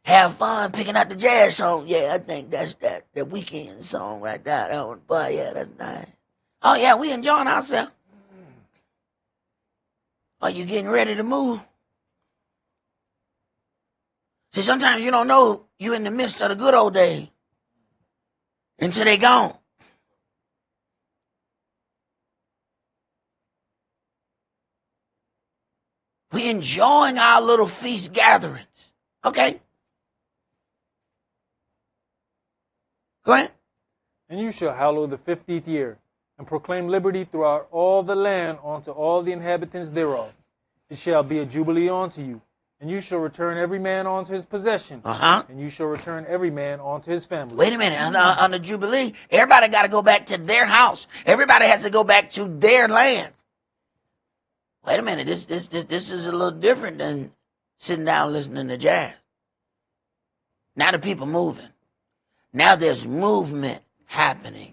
Have fun picking out the jazz song. Yeah, I think that's that weekend song right there. That one, boy, yeah, that's nice. Oh, yeah, we enjoying ourselves. Are you getting ready to move? See, sometimes you don't know you're in the midst of the good old days until they gone. We're enjoying our little feast gatherings. Okay? Go ahead. And you shall hallow the 50th year, and proclaim liberty throughout all the land unto all the inhabitants thereof. It shall be a jubilee unto you, and you shall return every man unto his possession, and you shall return every man unto his family. Wait a minute. On the Jubilee, everybody got to go back to their house. Everybody has to go back to their land. Wait a minute, this is a little different than sitting down listening to jazz. Now the people moving. Now there's movement happening.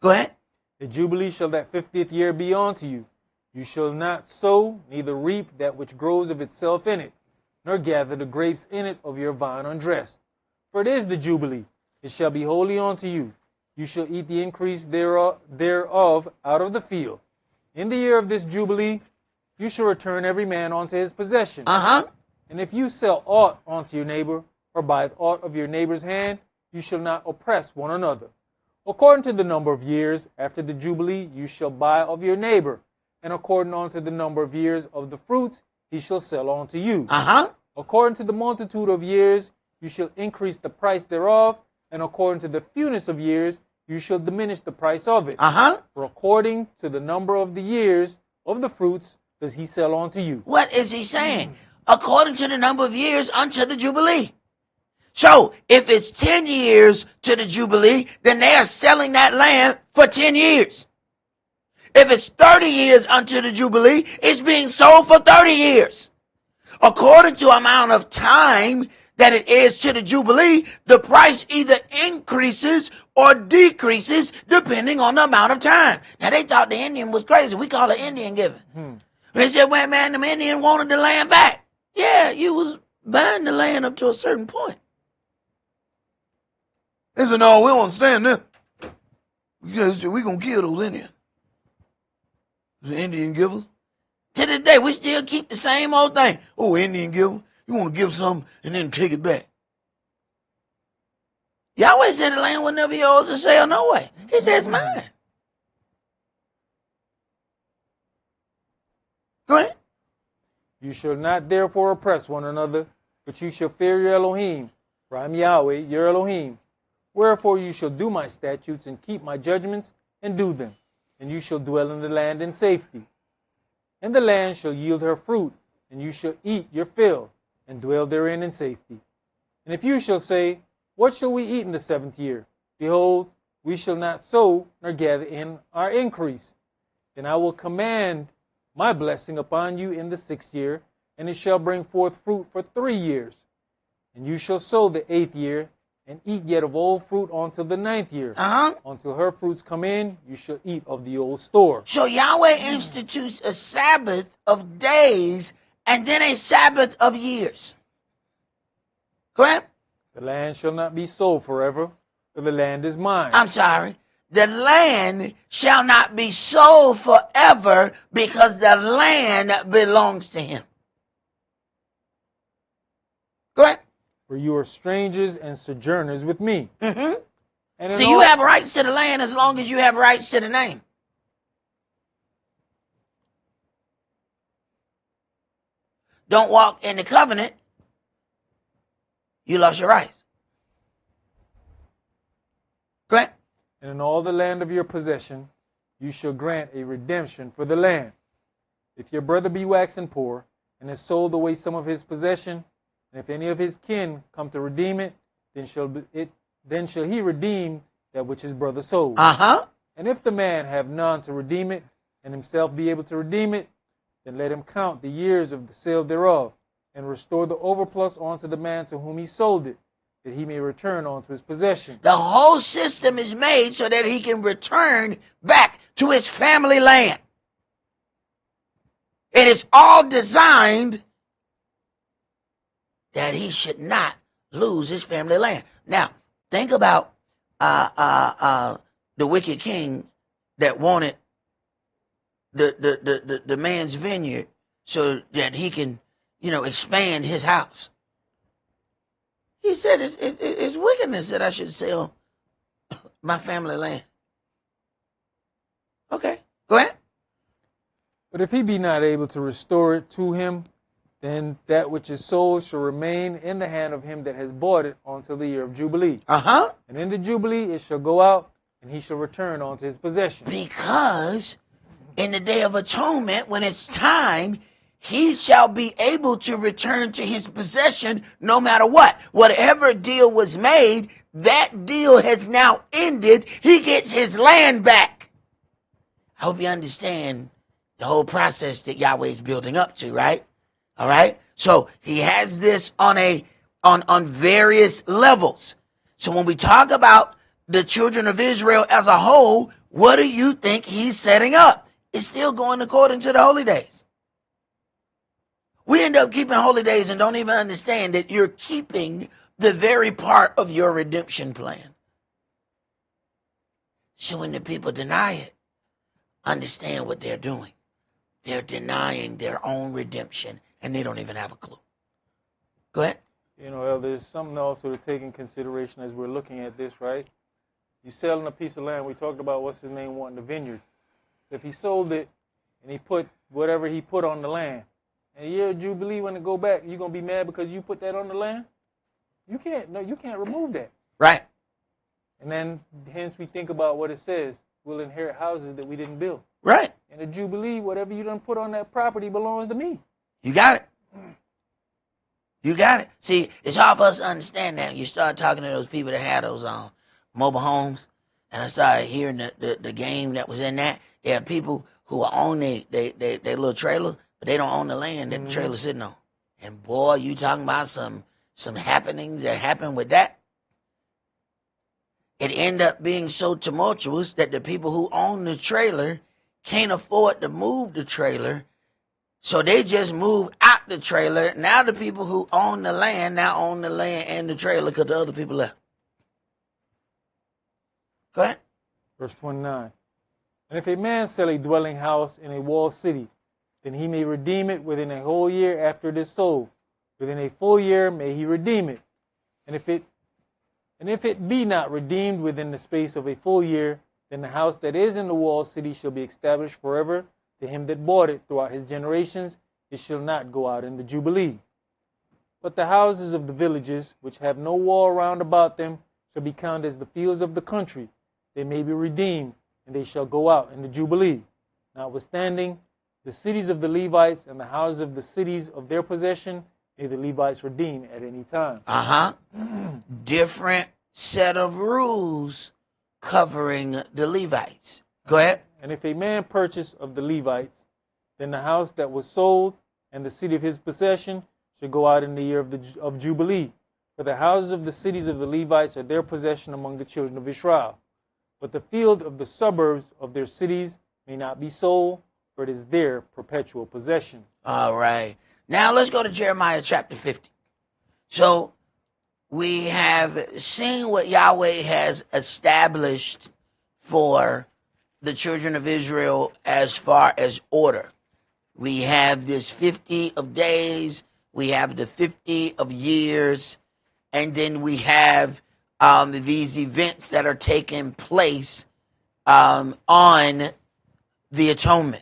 Go ahead. The Jubilee shall that 50th year be unto you. You shall not sow, neither reap that which grows of itself in it, nor gather the grapes in it of your vine undressed. For it is the Jubilee. It shall be holy unto you. You shall eat the increase thereof out of the field. In the year of this Jubilee, you shall return every man unto his possession. And if you sell aught unto your neighbor, or buy aught of your neighbor's hand, you shall not oppress one another. According to the number of years after the Jubilee, you shall buy of your neighbor, and according unto the number of years of the fruits, he shall sell unto you. According to the multitude of years, you shall increase the price thereof, and according to the fewness of years, you shall diminish the price of it. For according to the number of the years of the fruits does he sell unto you. What is he saying? According to the number of years unto the Jubilee. So, if it's 10 years to the Jubilee, then they are selling that land for 10 years. If it's 30 years unto the Jubilee, it's being sold for 30 years. According to amount of time that it is to the Jubilee, the price either increases or decreases depending on the amount of time. Now, they thought the Indian was crazy. We call it Indian giving. They said, well, man, the Indian wanted the land back. Yeah, you was buying the land up to a certain point. They said, no, we don't understand this. We're going to kill those Indians. The Indian givers. To this day, we still keep the same old thing. Oh, Indian giver. You want to give something and then take it back. Yahweh said the land will never be yours to sell no way. He said it's mine. Go ahead. You shall not therefore oppress one another, but you shall fear your Elohim, for I am Yahweh, your Elohim. Wherefore you shall do my statutes and keep my judgments and do them, and you shall dwell in the land in safety. And the land shall yield her fruit, and you shall eat your fill, and dwell therein in safety. And if you shall say, what shall we eat in the 7th year? Behold, we shall not sow nor gather in our increase. Then I will command my blessing upon you in the 6th year, and it shall bring forth fruit for 3 years. And you shall sow the 8th year, and eat yet of old fruit until the 9th year. Until her fruits come in, you shall eat of the old store. So Yahweh institutes a Sabbath of days and then a Sabbath of years. Correct? The land shall not be sold forever, for the land is mine. I'm sorry. The land shall not be sold forever because the land belongs to him. Correct? For you are strangers and sojourners with me. Mm-hmm. And So you have rights to the land as long as you have rights to the name. Don't walk in the covenant, you lost your rights. Correct? And in all the land of your possession, you shall grant a redemption for the land. If your brother be waxen poor, and has sold away some of his possession, and if any of his kin come to redeem it, then shall he redeem that which his brother sold. And if the man have none to redeem it, and himself be able to redeem it, then let him count the years of the sale thereof, and restore the overplus unto the man to whom he sold it, that he may return unto his possession. The whole system is made so that he can return back to his family land. It is all designed that he should not lose his family land. Now, think about the wicked king that wanted the man's vineyard so that he can, expand his house. He said, it's wickedness that I should sell my family land. Okay, go ahead. But if he be not able to restore it to him, then that which is sold shall remain in the hand of him that has bought it until the year of Jubilee. And in the Jubilee it shall go out, and he shall return unto his possession. Because in the Day of Atonement, when it's time, he shall be able to return to his possession no matter what. Whatever deal was made, that deal has now ended. He gets his land back. I hope you understand the whole process that Yahweh is building up to, right? All right? So he has this on various levels. So when we talk about the children of Israel as a whole, what do you think he's setting up? It's still going according to the holy days. We end up keeping holy days and don't even understand that you're keeping the very part of your redemption plan. So when the people deny it, understand what they're doing. They're denying their own redemption, and they don't even have a clue. Go ahead. Elder, there's something also to take in consideration as we're looking at this, right? You're selling a piece of land. We talked about what's his name wanting the vineyard. If he sold it and he put whatever he put on the land, and the year of Jubilee, when it go back, you going to be mad because you put that on the land? You can't remove that. Right. And then, hence we think about what it says. We'll inherit houses that we didn't build. Right. In the Jubilee, whatever you done put on that property belongs to me. You got it. You got it. See, it's hard for us to understand that. You start talking to those people that had those mobile homes, and I started hearing the game that was in that. There are people who own their little trailer, but they don't own the land that the trailer's sitting on. And boy, you talking about some happenings that happened with that. It ended up being so tumultuous that the people who own the trailer can't afford to move the trailer, so they just move out the trailer. Now the people who own the land now own the land and the trailer because the other people left. Go ahead. Verse 29. And if a man sell a dwelling house in a walled city, then he may redeem it within a whole year after it is sold. Within a full year may he redeem it. And if it be not redeemed within the space of a full year, then the house that is in the walled city shall be established forever To him that bought it throughout his generations, it shall not go out in the Jubilee. But the houses of the villages, which have no wall round about them, shall be counted as the fields of the country. They may be redeemed, and they shall go out in the Jubilee. Notwithstanding, the cities of the Levites and the houses of the cities of their possession may the Levites redeem at any time. Different set of rules covering the Levites. Go ahead. And if a man purchase of the Levites, then the house that was sold and the city of his possession should go out in the year of Jubilee. For the houses of the cities of the Levites are their possession among the children of Israel. But the field of the suburbs of their cities may not be sold, for it is their perpetual possession. All right. Now let's go to Jeremiah chapter 50. So we have seen what Yahweh has established for the children of Israel as far as order. We have this 50 of days, we have the 50 of years, and then we have these events that are taking place on the atonement.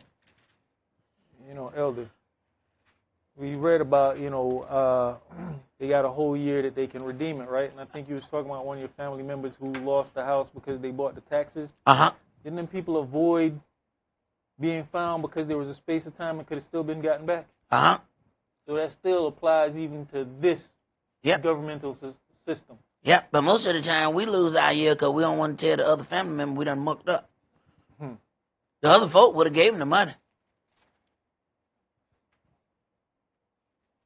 Elder, we read about, they got a whole year that they can redeem it, right? And I think you was talking about one of your family members who lost the house because they bought the taxes. Didn't them people avoid being found because there was a space of time and could have still been gotten back? So that still applies even to this governmental system. Yep, but most of the time we lose our year because we don't want to tell the other family member we done mucked up. The other folk would have gave them the money.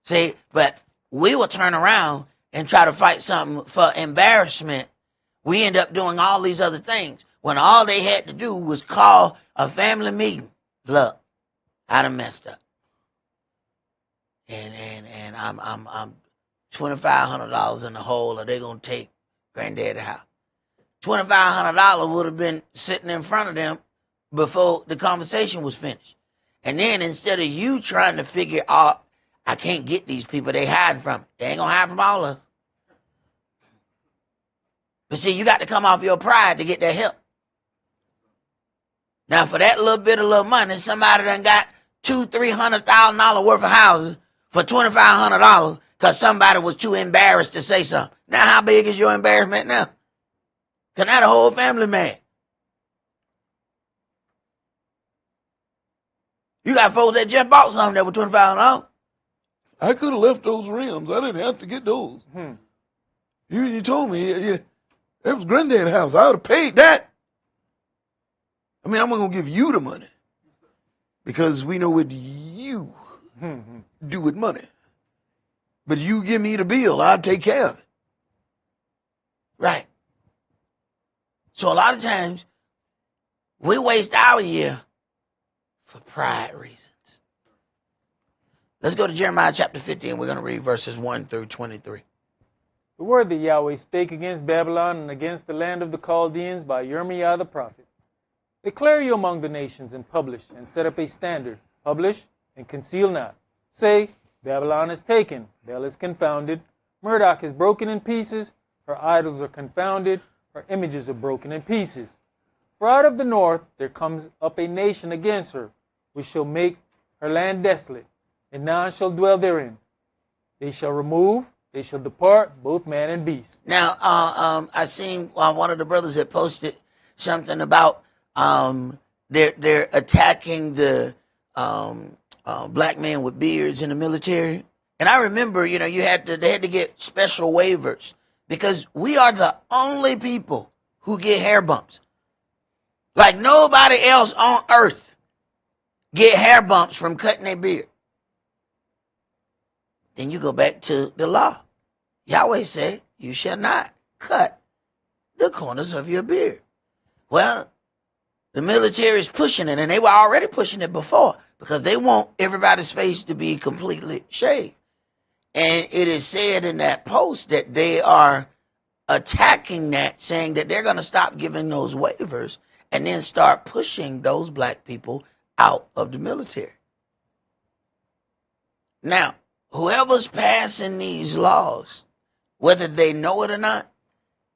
See, but we will turn around and try to fight something for embarrassment. We end up doing all these other things when all they had to do was call a family meeting. Look, I done messed up, and I'm $2,500 in the hole, or they gonna take granddad's house. $2,500 would have been sitting in front of them before the conversation was finished, and then instead of you trying to figure out, I can't get these people, they hiding from it. They ain't gonna hide from all of us. But see, you got to come off your pride to get that help. Now, for that little money, somebody done got $200,000-$300,000 worth of houses for $2,500 because somebody was too embarrassed to say something. Now, how big is your embarrassment now? Because now the whole family mad. You got folks that just bought something that was $2,500. I could have left those rims. I didn't have to get those. You told me it was granddad's house. I would have paid that. I mean, I'm not going to give you the money because we know what you do with money. But you give me the bill, I'll take care of it. Right. So a lot of times we waste our year for pride reasons. Let's go to Jeremiah chapter 50, and we're going to read verses 1 through 23. The word that Yahweh spake against Babylon and against the land of the Chaldeans by Jeremiah the prophet. Declare you among the nations, and publish, and set up a standard. Publish, and conceal not. Say, Babylon is taken, Bel is confounded, Murdoch is broken in pieces, her idols are confounded, her images are broken in pieces. For out of the north there comes up a nation against her, which shall make her land desolate, and none shall dwell therein. They shall remove, they shall depart, both man and beast. Now, I seen one of the brothers that posted something about they're attacking the black men with beards in the military. And I remember, they had to get special waivers because we are the only people who get hair bumps. Like nobody else on earth get hair bumps from cutting their beard. Then you go back to the law. Yahweh said, you shall not cut the corners of your beard. Well, the military is pushing it, and they were already pushing it before because they want everybody's face to be completely shaved. And it is said in that post that they are attacking that, saying that they're going to stop giving those waivers and then start pushing those black people out of the military. Now, whoever's passing these laws, whether they know it or not,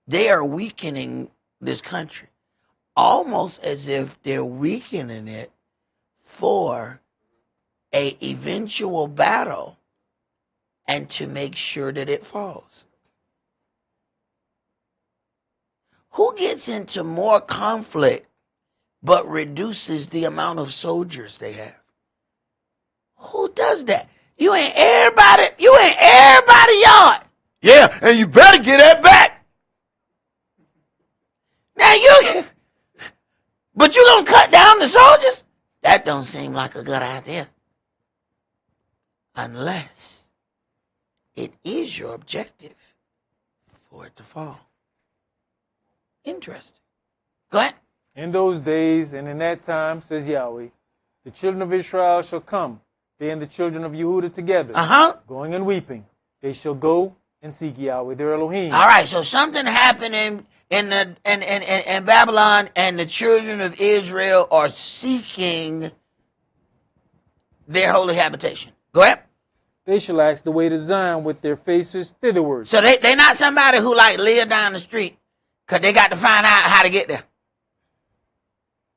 they are weakening this country. Almost as if they're weakening it for a eventual battle and to make sure that it falls. Who gets into more conflict but reduces the amount of soldiers they have? Who does that? You ain't everybody yard. Yeah, and you better get that back. Now but you gonna cut down the soldiers? That don't seem like a good idea. Unless it is your objective for it to fall. Interesting. Go ahead. In those days and in that time, says Yahweh, the children of Israel shall come, they and the children of Yehuda together, going and weeping. They shall go and seek Yahweh, their Elohim. All right, so something happened in Babylon, and the children of Israel are seeking their holy habitation. Go ahead. They shall ask the way to Zion with their faces thitherward. So they not somebody who like live down the street, because they got to find out how to get there.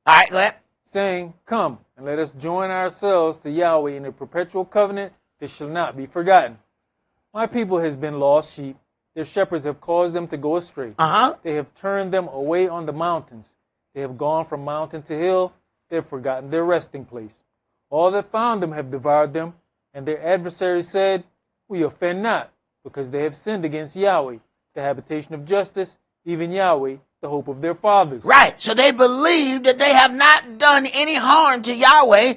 All right, go ahead. Saying, come, and let us join ourselves to Yahweh in a perpetual covenant that shall not be forgotten. My people has been lost sheep. Their shepherds have caused them to go astray. They have turned them away on the mountains. They have gone from mountain to hill. They have forgotten their resting place. All that found them have devoured them, and their adversaries said, we offend not, because they have sinned against Yahweh, the habitation of justice, even Yahweh, the hope of their fathers. Right. So they believe that they have not done any harm to Yahweh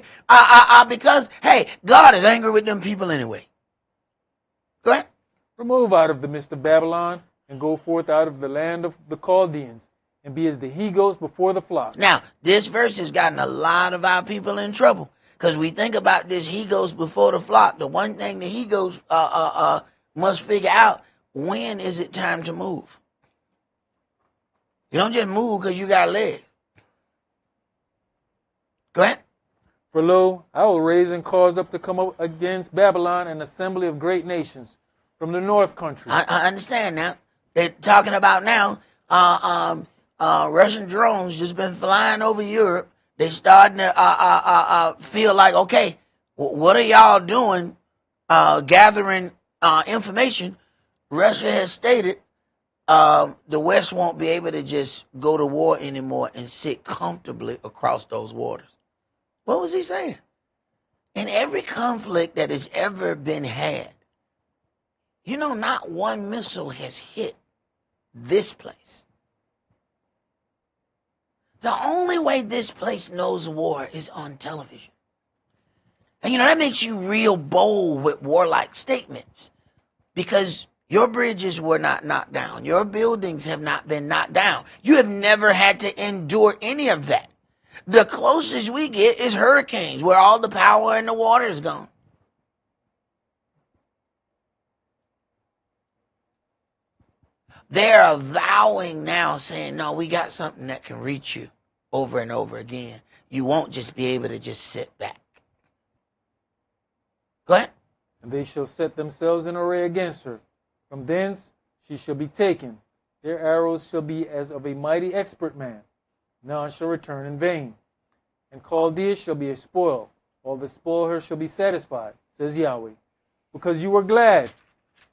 because, hey, God is angry with them people anyway. Go ahead. Remove out of the midst of Babylon and go forth out of the land of the Chaldeans and be as the he-goats before the flock. Now, this verse has gotten a lot of our people in trouble because we think about this he-goats before the flock. The one thing the he-goats must figure out, when is it time to move? You don't just move because you got legs. Go ahead. For lo, I will raise and cause up to come up against Babylon an assembly of great nations from the north country. I understand now. They're talking about now, Russian drones just been flying over Europe. They starting to feel like, okay, what are y'all doing gathering information? Russia has stated the West won't be able to just go to war anymore and sit comfortably across those waters. What was he saying? In every conflict that has ever been had, you know, not one missile has hit this place. The only way this place knows war is on television. And, you know, that makes you real bold with warlike statements because your bridges were not knocked down. Your buildings have not been knocked down. You have never had to endure any of that. The closest we get is hurricanes, where all the power and the water is gone. They're avowing now, saying, no, we got something that can reach you over and over again. You won't just be able to just sit back. Go ahead. And they shall set themselves in array against her. From thence she shall be taken. Their arrows shall be as of a mighty expert man. None shall return in vain. And Chaldea shall be a spoil. All that spoil her shall be satisfied, says Yahweh. Because you were glad,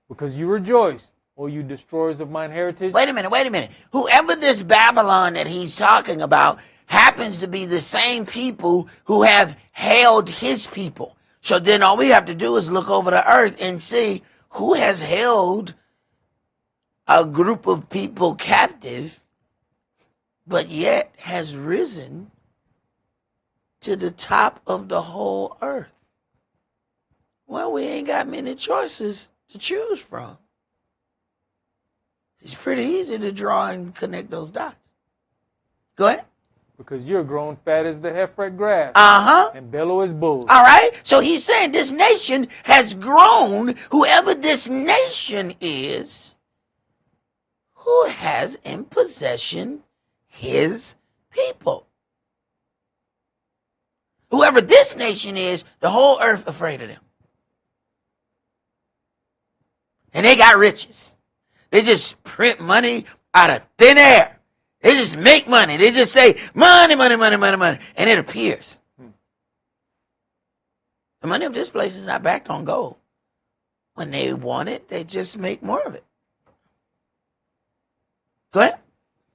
because you rejoiced, O you destroyers of mine heritage. Wait a minute. Whoever this Babylon that he's talking about happens to be the same people who have held his people. So then all we have to do is look over the earth and see who has held a group of people captive, but yet has risen to the top of the whole earth. Well, we ain't got many choices to choose from. It's pretty easy to draw and connect those dots. Go ahead. Because you're grown fat as the heifer grass. And bellow as bulls. All right. So he's saying this nation has grown. Whoever this nation is, who has in possession his people. Whoever this nation is, the whole earth afraid of them. And they got riches. They just print money out of thin air. They just make money. They just say, money, money, money, money, money. And it appears. The money of this place is not backed on gold. When they want it, they just make more of it. Go ahead.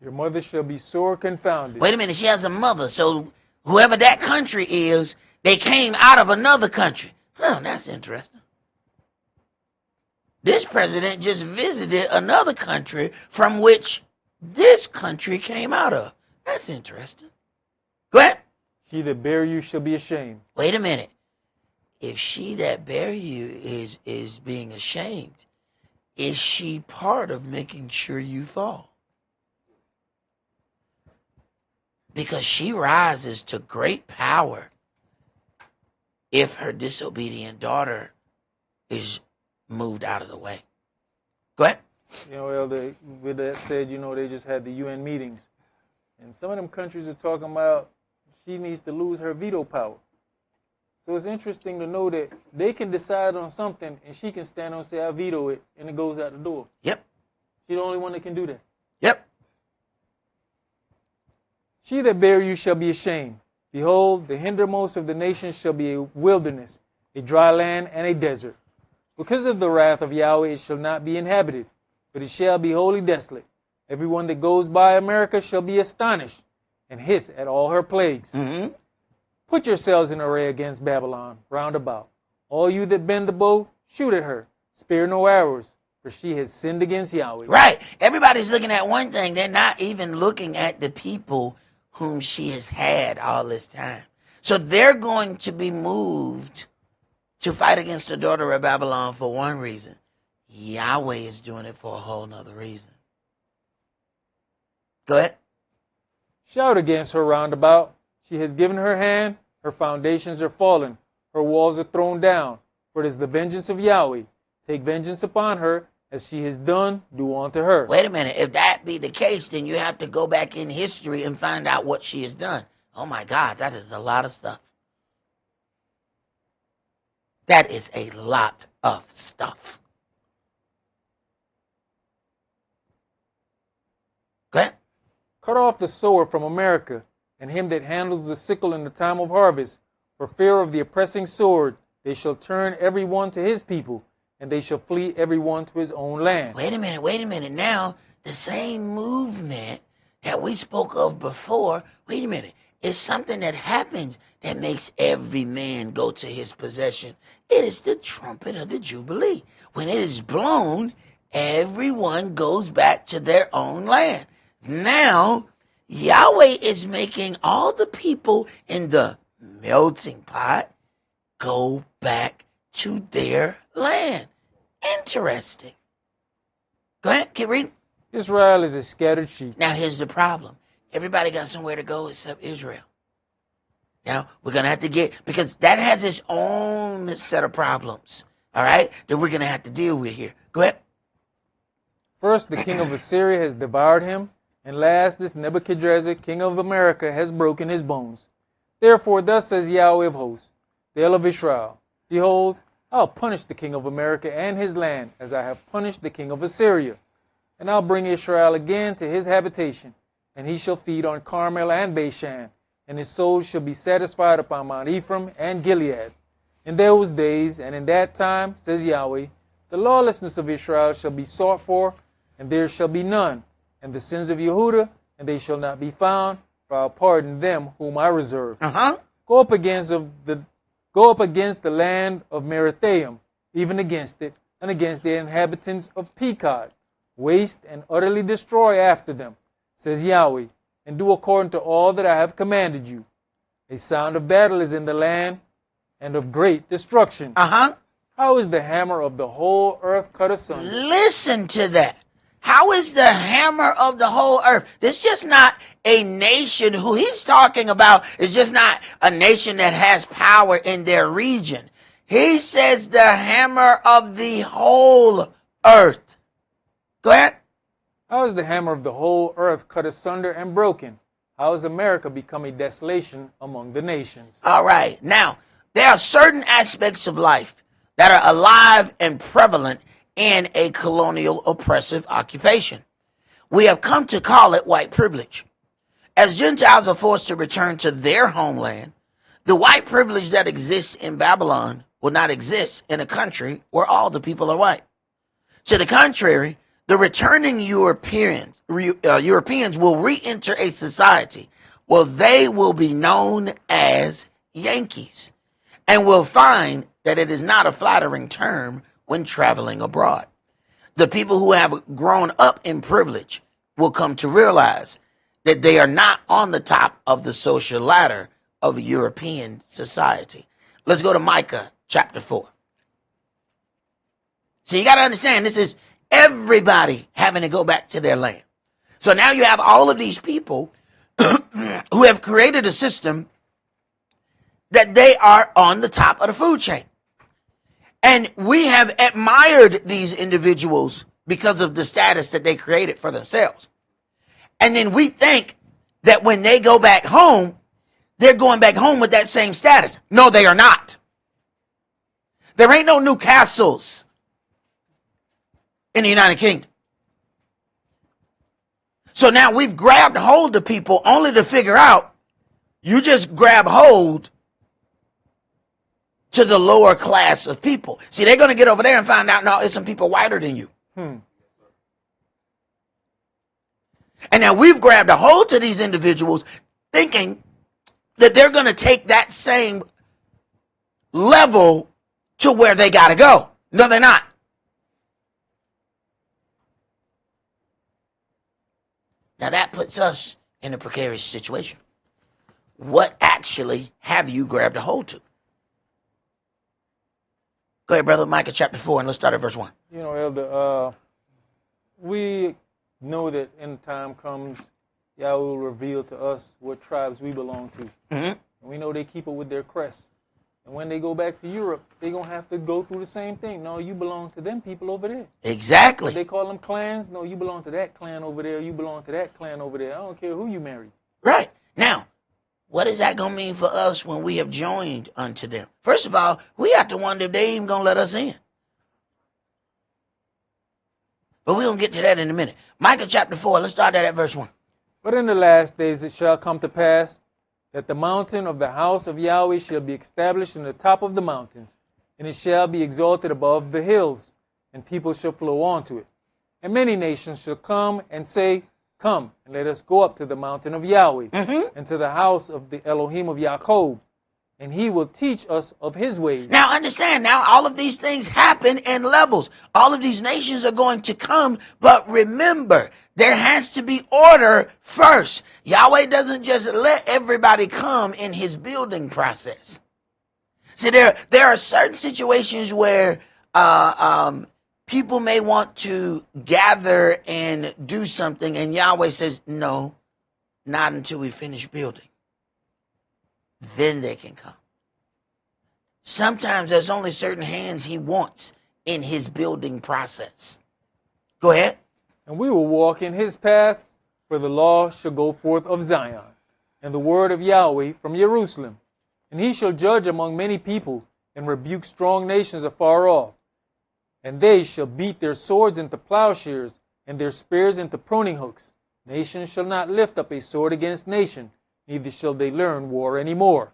Your mother shall be sore confounded. Wait a minute, she has a mother, so whoever that country is, they came out of another country. Huh, that's interesting. This president just visited another country from which this country came out of. That's interesting. Go ahead. He that bear you shall be ashamed. Wait a minute. If she that bear you is being ashamed, is she part of making sure you fall? Because she rises to great power if her disobedient daughter is moved out of the way. Go ahead. You know, Elder, with that said, you know, they just had the UN meetings. And some of them countries are talking about she needs to lose her veto power. So it's interesting to know that they can decide on something and she can stand on and say, I veto it, and it goes out the door. Yep. She's the only one that can do that. Yep. She that bear you shall be ashamed. Behold, the hindermost of the nations shall be a wilderness, a dry land, and a desert. Because of the wrath of Yahweh it shall not be inhabited, but it shall be wholly desolate. Everyone that goes by America shall be astonished and hiss at all her plagues. Mm-hmm. Put yourselves in array against Babylon round about. All you that bend the bow, shoot at her. Spare no arrows, for she has sinned against Yahweh. Right. Everybody's looking at one thing. They're not even looking at the people whom she has had all this time. So they're going to be moved to fight against the daughter of Babylon for one reason. Yahweh is doing it for a whole nother reason. Go ahead. Shout against her round about. She has given her hand, her foundations are fallen, her walls are thrown down. For it is the vengeance of Yahweh. Take vengeance upon her, as she has done, do unto her. Wait a minute. If that be the case, then you have to go back in history and find out what she has done. Oh my God, that is a lot of stuff. That is a lot of stuff. Go ahead. Cut off the sower from America, and him that handles the sickle in the time of harvest. For fear of the oppressing sword, they shall turn every one to his people, and they shall flee every one to his own land. Wait a minute. Now, the same movement that we spoke of before, wait a minute, is something that happens that makes every man go to his possession. It is the trumpet of the Jubilee. When it is blown, everyone goes back to their own land. Now, Yahweh is making all the people in the melting pot go back to their land. Interesting. Go ahead, keep reading. Israel is a scattered sheep. Now, here's the problem. Everybody got somewhere to go except Israel. Now, we're going to have to get, because that has its own set of problems, all right, that we're going to have to deal with here. Go ahead. First, the king of Assyria has devoured him, and last, this Nebuchadnezzar, king of America, has broken his bones. Therefore, thus says Yahweh of hosts, the El of Israel, behold, I'll punish the king of America and his land, as I have punished the king of Assyria. And I'll bring Israel again to his habitation, and he shall feed on Carmel and Bashan, and his soul shall be satisfied upon Mount Ephraim and Gilead. In those days and in that time, says Yahweh, the lawlessness of Israel shall be sought for, and there shall be none, and the sins of Yehuda, and they shall not be found, for I'll pardon them whom I reserve. Go up against the land of Merathaim, even against it, and against the inhabitants of Pekod. Waste and utterly destroy after them, says Yahweh, and do according to all that I have commanded you. A sound of battle is in the land, and of great destruction. How is the hammer of the whole earth cut asunder? Listen to that. How is the hammer of the whole earth? This is just not a nation who he's talking about. It's just not a nation that has power in their region. He says the hammer of the whole earth. Go ahead. How is the hammer of the whole earth cut asunder and broken? How has America become a desolation among the nations? All right. Now, there are certain aspects of life that are alive and prevalent in a colonial oppressive occupation. We have come to call it white privilege. As Gentiles are forced to return to their homeland, The white privilege that exists in Babylon will not exist in a country where all the people are white. To the contrary, the returning Europeans will re-enter a society where they will be known as Yankees and will find that it is not a flattering term when traveling abroad. The people who have grown up in privilege will come to realize that they are not on the top of the social ladder of European society. Let's go to Micah chapter 4. So you got to understand, this is everybody having to go back to their land. So now you have all of these people who have created a system that they are on the top of the food chain. And we have admired these individuals because of the status that they created for themselves. And then we think that when they go back home, they're going back home with that same status. No, they are not. There ain't no new castles in the United Kingdom. So now we've grabbed hold of people only to figure out you just grab hold to the lower class of people. See, they're going to get over there and find out, no, it's some people whiter than you. And now we've grabbed a hold to these individuals thinking that they're going to take that same level to where they got to go. No, they're not. Now that puts us in a precarious situation. What actually have you grabbed a hold to? Go ahead, brother. Micah chapter 4, and let's start at verse 1. You know, Elder, we know that in time comes, Yahweh will reveal to us what tribes we belong to. And we know they keep it with their crest. And when they go back to Europe, they're going to have to go through the same thing. No, you belong to them people over there. Exactly. They call them clans. No, you belong to that clan over there. You belong to that clan over there. I don't care who you marry. Right. Now, what is that going to mean for us when we have joined unto them? First of all, we have to wonder if they even going to let us in. But we're going to get to that in a minute. Micah chapter 4, let's start that at verse 1. But in the last days it shall come to pass that the mountain of the house of Yahweh shall be established in the top of the mountains, and it shall be exalted above the hills, and people shall flow on to it. And many nations shall come and say, Come, and let us go up to the mountain of Yahweh, and to the house of the Elohim of Jacob, and he will teach us of his ways. Now understand, now all of these things happen in levels. All of these nations are going to come, but remember, there has to be order first. Yahweh doesn't just let everybody come in his building process. See, there are certain situations where people may want to gather and do something, and Yahweh says, no, not until we finish building. Then they can come. Sometimes there's only certain hands he wants in his building process. Go ahead. And we will walk in his paths, for the law shall go forth of Zion, and the word of Yahweh from Jerusalem. And he shall judge among many people, and rebuke strong nations afar off. And they shall beat their swords into plowshares, and their spears into pruning hooks. Nation shall not lift up a sword against nation, neither shall they learn war any more.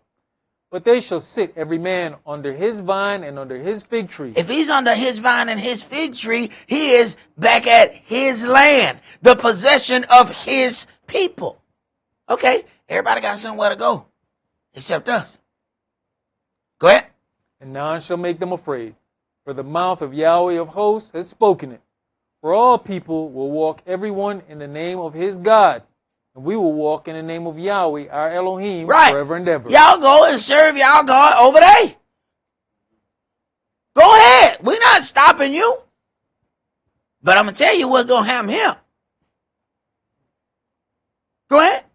But they shall sit every man under his vine and under his fig tree. If he's under his vine and his fig tree, he is back at his land, the possession of his people. Okay, everybody got somewhere to go, except us. Go ahead. And none shall make them afraid, for the mouth of Yahweh of hosts has spoken it. For all people will walk every one in the name of his God, and we will walk in the name of Yahweh, our Elohim, forever and ever. Y'all go and serve y'all God over there. Go ahead. We're not stopping you. But I'm going to tell you what's going to happen here. Go ahead.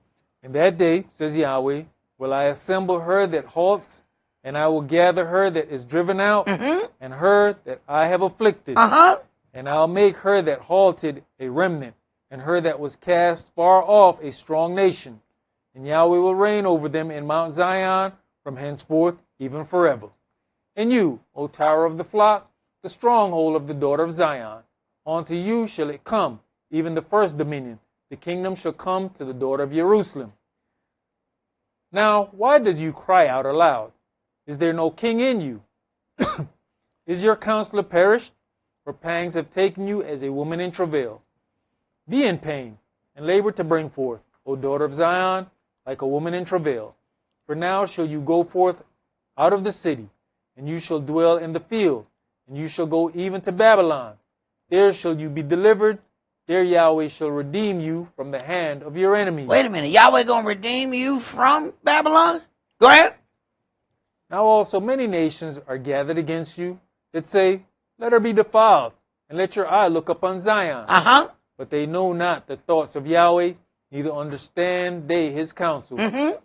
In that day, says Yahweh, will I assemble her that halts, and I will gather her that is driven out, and her that I have afflicted. And I'll make her that halted a remnant, and her that was cast far off a strong nation. And Yahweh will reign over them in Mount Zion from henceforth even forever. And you, O tower of the flock, the stronghold of the daughter of Zion, unto you shall it come, even the first dominion. The kingdom shall come to the daughter of Jerusalem. Now, why does you cry out aloud? Is there no king in you? Is your counselor perished? For pangs have taken you as a woman in travail. Be in pain, and labor to bring forth, O daughter of Zion, like a woman in travail. For now shall you go forth out of the city, and you shall dwell in the field, and you shall go even to Babylon. There shall you be delivered. There Yahweh shall redeem you from the hand of your enemies. Wait a minute. Yahweh going to redeem you from Babylon? Go ahead. Now also many nations are gathered against you that say, let her be defiled, and let your eye look upon Zion. Uh-huh. But they know not the thoughts of Yahweh, neither understand they his counsel.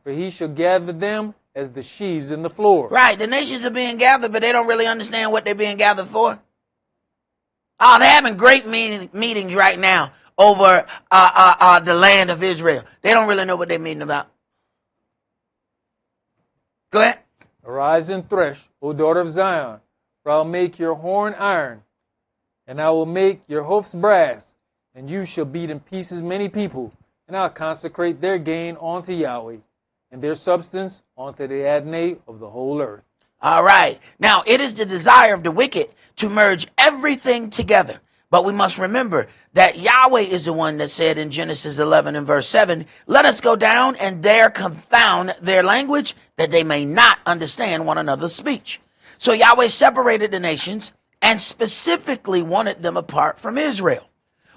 For he shall gather them as the sheaves in the floor. Right. The nations are being gathered, but they don't really understand what they're being gathered for. Oh, they're having great meetings right now over the land of Israel. They don't really know what they're meeting about. Go ahead. Arise and thresh, O daughter of Zion, for I'll make your horn iron, and I will make your hoofs brass, and you shall beat in pieces many people, and I'll consecrate their gain unto Yahweh, and their substance unto the Adonai of the whole earth. All right. Now, it is the desire of the wicked to merge everything together. But we must remember that Yahweh is the one that said in Genesis 11 and verse 7, let us go down and there confound their language, that they may not understand one another's speech. So Yahweh separated the nations and specifically wanted them apart from Israel.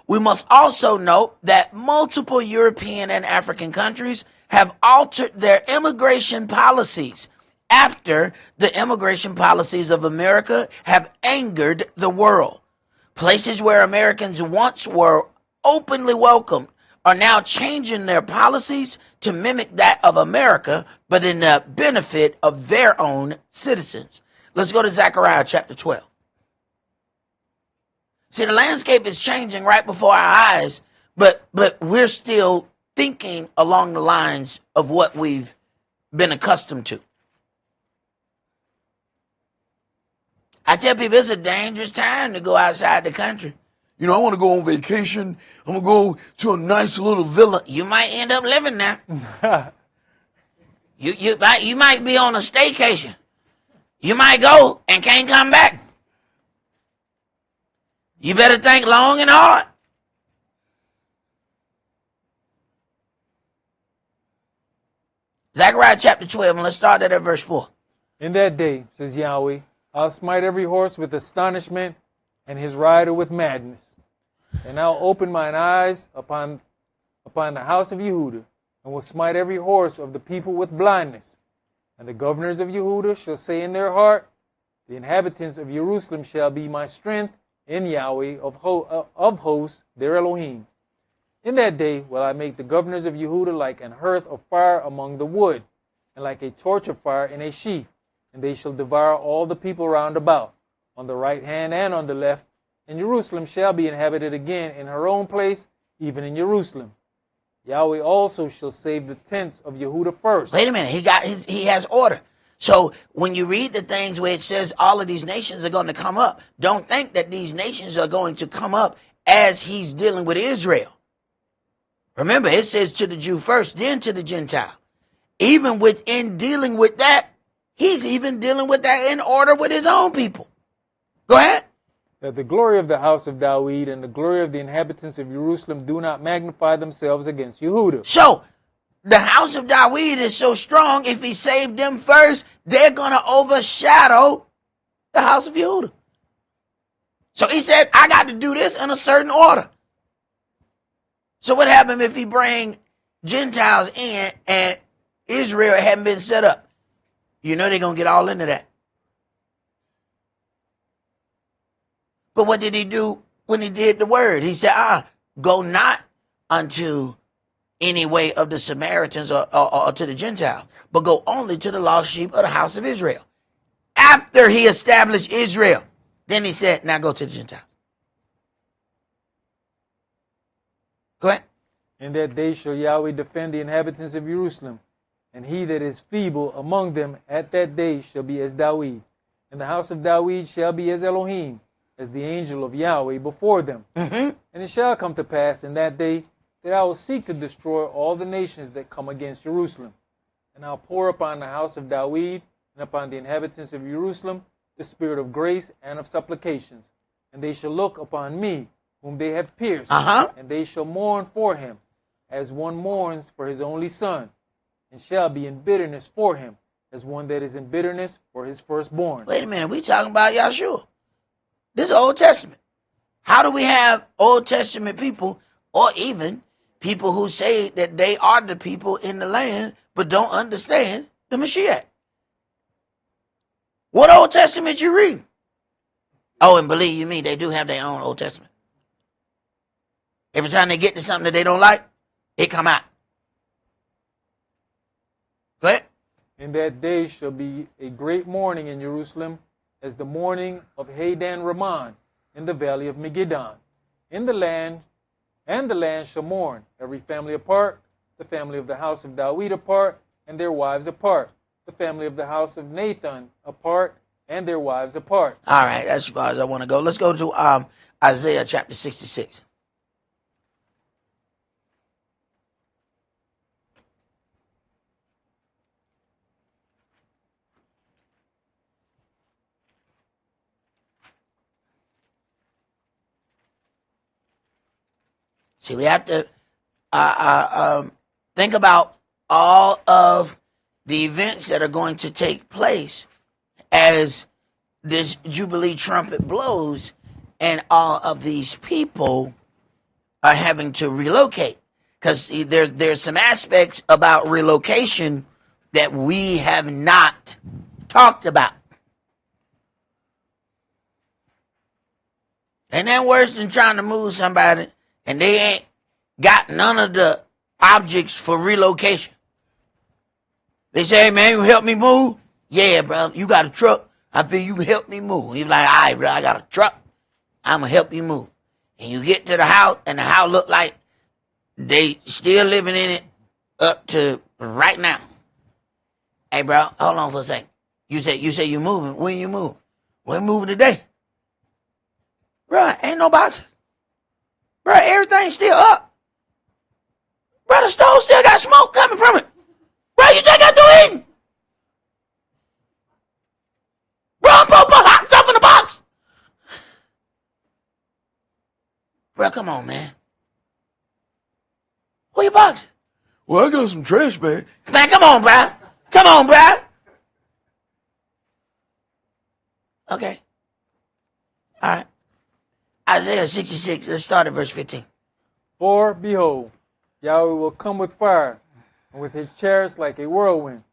We must also note that multiple European and African countries have altered their immigration policies after the immigration policies of America have angered the world. Places where Americans once were openly welcomed are now changing their policies to mimic that of America, but in the benefit of their own citizens. Let's go to Zechariah chapter 12. See, the landscape is changing right before our eyes, but we're still thinking along the lines of what we've been accustomed to. I tell people it's a dangerous time to go outside the country. You know, I want to go on vacation. I'm going to go to a nice little villa. You might end up living there. You might be on a staycation. You might go and can't come back. You better think long and hard. Zechariah chapter 12, and let's start at verse 4. In that day, says Yahweh, I'll smite every horse with astonishment, and his rider with madness. And I'll open mine eyes upon the house of Yehudah, and will smite every horse of the people with blindness. And the governors of Yehudah shall say in their heart, the inhabitants of Jerusalem shall be my strength in Yahweh of hosts, their Elohim. In that day will I make the governors of Yehudah like an hearth of fire among the wood, and like a torch of fire in a sheaf. And they shall devour all the people round about, on the right hand and on the left. And Jerusalem shall be inhabited again in her own place, even in Jerusalem. Yahweh also shall save the tents of Yehudah first. Wait a minute, he has order. So when you read the things where it says all of these nations are going to come up, don't think that these nations are going to come up as he's dealing with Israel. Remember, it says to the Jew first, then to the Gentile. Even within dealing with that, he's even dealing with that in order with his own people. Go ahead. That the glory of the house of David and the glory of the inhabitants of Jerusalem do not magnify themselves against Yehudah. So, the house of David is so strong, if he saved them first, they're going to overshadow the house of Yehudah. So he said, I got to do this in a certain order. So what happened if he bring Gentiles in and Israel hadn't been set up? You know they're going to get all into that. But what did he do when he did the word? He said, go not unto any way of the Samaritans or to the Gentiles, but go only to the lost sheep of the house of Israel. After he established Israel, then he said, now go to the Gentiles. Go ahead. In that day shall Yahweh defend the inhabitants of Jerusalem, and he that is feeble among them at that day shall be as David. And the house of David shall be as Elohim, as the angel of Yahweh before them. And it shall come to pass in that day that I will seek to destroy all the nations that come against Jerusalem. And I'll pour upon the house of David and upon the inhabitants of Jerusalem the spirit of grace and of supplications. And they shall look upon me, whom they have pierced, and they shall mourn for him, as one mourns for his only son, and shall be in bitterness for him, as one that is in bitterness for his firstborn. Wait a minute, we talking about Yahshua. This is Old Testament. How do we have Old Testament people, or even people who say that they are the people in the land, but don't understand the Mashiach? What Old Testament you reading? Oh, and believe you me, they do have their own Old Testament. Every time they get to something that they don't like, it come out. Go ahead. In that day shall be a great mourning in Jerusalem, as the mourning of Hadan Raman in the valley of Megiddon. In the land, and the land shall mourn, every family apart, the family of the house of David apart, and their wives apart, the family of the house of Nathan apart, and their wives apart. All right, that's as far as I want to go. Let's go to Isaiah chapter 66. See, we have to think about all of the events that are going to take place as this Jubilee trumpet blows and all of these people are having to relocate. Because there's some aspects about relocation that we have not talked about. Ain't that worse than trying to move somebody and they ain't got none of the objects for relocation? They say, hey, man, you help me move? Yeah, bro, you got a truck? I feel you can help me move. He's like, all right, bro, I got a truck. I'm going to help you move. And you get to the house, and the house look like they still living in it up to right now. Hey, bro, hold on for a second. You say you moving. When you move? We're moving today. Bro, ain't no boxes. Bro, everything's still up. Bro, the stove still got smoke coming from it. Bro, you just got through eating. Bro, I'm putting hot stuff in the box. Bro, come on, man. Where your box? Well, I got some trash bag. Man, come on, bro. Come on, bro. Okay. All right. Isaiah 66, let's start at verse 15. For behold, Yahweh will come with fire, and with his chariots like a whirlwind,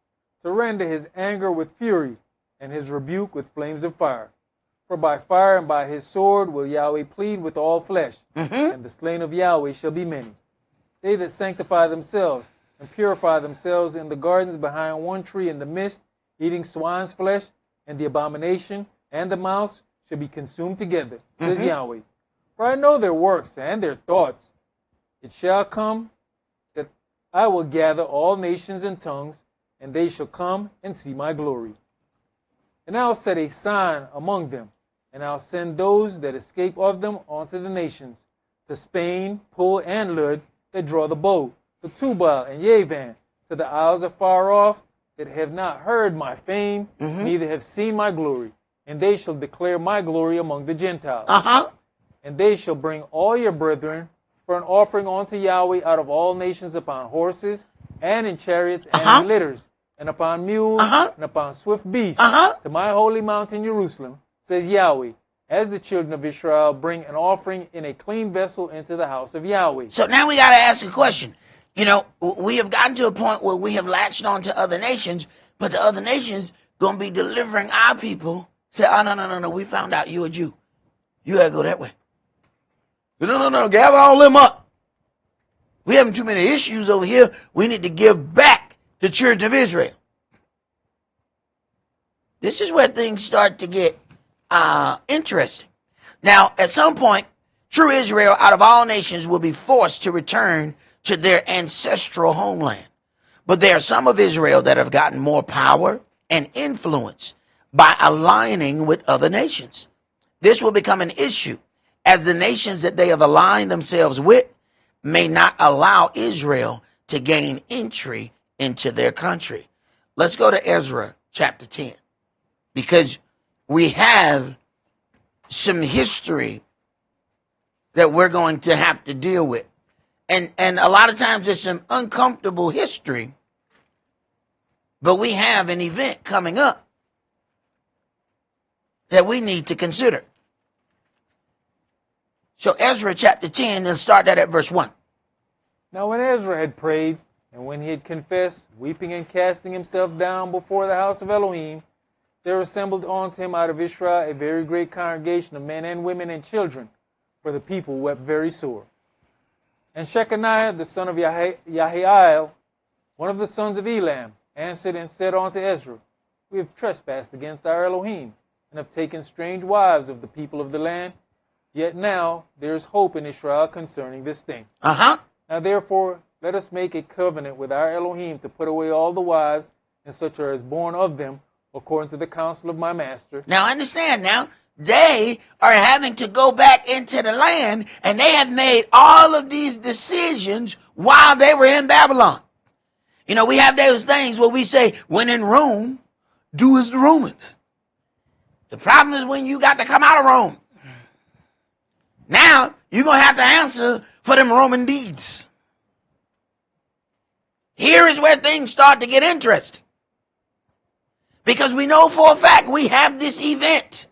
to render his anger with fury, and his rebuke with flames of fire. For by fire and by his sword will Yahweh plead with all flesh, and the slain of Yahweh shall be many. They that sanctify themselves and purify themselves in the gardens behind one tree in the midst, eating swine's flesh, and the abomination and the mouse shall be consumed together, says Yahweh. For I know their works and their thoughts. It shall come that I will gather all nations and tongues, and they shall come and see my glory. And I'll set a sign among them, and I'll send those that escape of them unto the nations, to Spain, Pul, and Lud, that draw the bow, to Tubal and Yavan, to the isles afar off, that have not heard my fame, neither have seen my glory. And they shall declare my glory among the Gentiles. And they shall bring all your brethren for an offering unto Yahweh out of all nations upon horses, and in chariots, and in litters, and upon mules, and upon swift beasts, to my holy mountain Jerusalem, says Yahweh, as the children of Israel bring an offering in a clean vessel into the house of Yahweh. So now we got to ask a question. You know, we have gotten to a point where we have latched on to other nations, but the other nations going to be delivering our people. Say, oh, no, we found out you a Jew. You got to go that way. No, gather all them up. We having too many issues over here. We need to give back the children of Israel. This is where things start to get interesting. Now, at some point, true Israel out of all nations will be forced to return to their ancestral homeland. But there are some of Israel that have gotten more power and influence by aligning with other nations. This will become an issue, as the nations that they have aligned themselves with may not allow Israel to gain entry into their country. Let's go to Ezra chapter 10, because we have some history that we're going to have to deal with. And a lot of times it's some uncomfortable history, but we have an event coming up that we need to consider. So Ezra chapter 10, let's start that at verse 1. Now when Ezra had prayed, and when he had confessed, weeping and casting himself down before the house of Elohim, there assembled unto him out of Israel a very great congregation of men and women and children, for the people wept very sore. And Shechaniah, the son of Yahiel, one of the sons of Elam, answered and said unto Ezra, We have trespassed against our Elohim, and have taken strange wives of the people of the land. Yet now there is hope in Israel concerning this thing. Now therefore, let us make a covenant with our Elohim to put away all the wives, and such are as born of them, according to the counsel of my master. Now understand now, they are having to go back into the land, and they have made all of these decisions while they were in Babylon. You know, we have those things where we say, when in Rome, do as the Romans. The problem is when you got to come out of Rome. Now, you're going to have to answer for them Roman deeds. Here is where things start to get interesting. Because we know for a fact we have this event.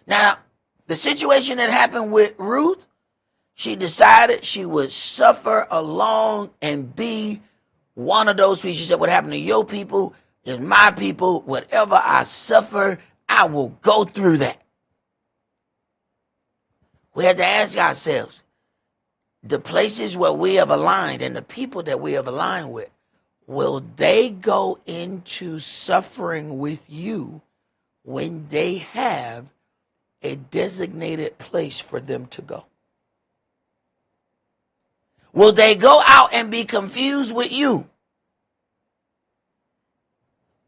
Now, the situation that happened with Ruth, she decided she would suffer along and be one of those people. She said, what happened to your people is my people. Whatever I suffer, I will go through that. We have to ask ourselves, the places where we have aligned and the people that we have aligned with, will they go into suffering with you when they have a designated place for them to go? Will they go out and be confused with you?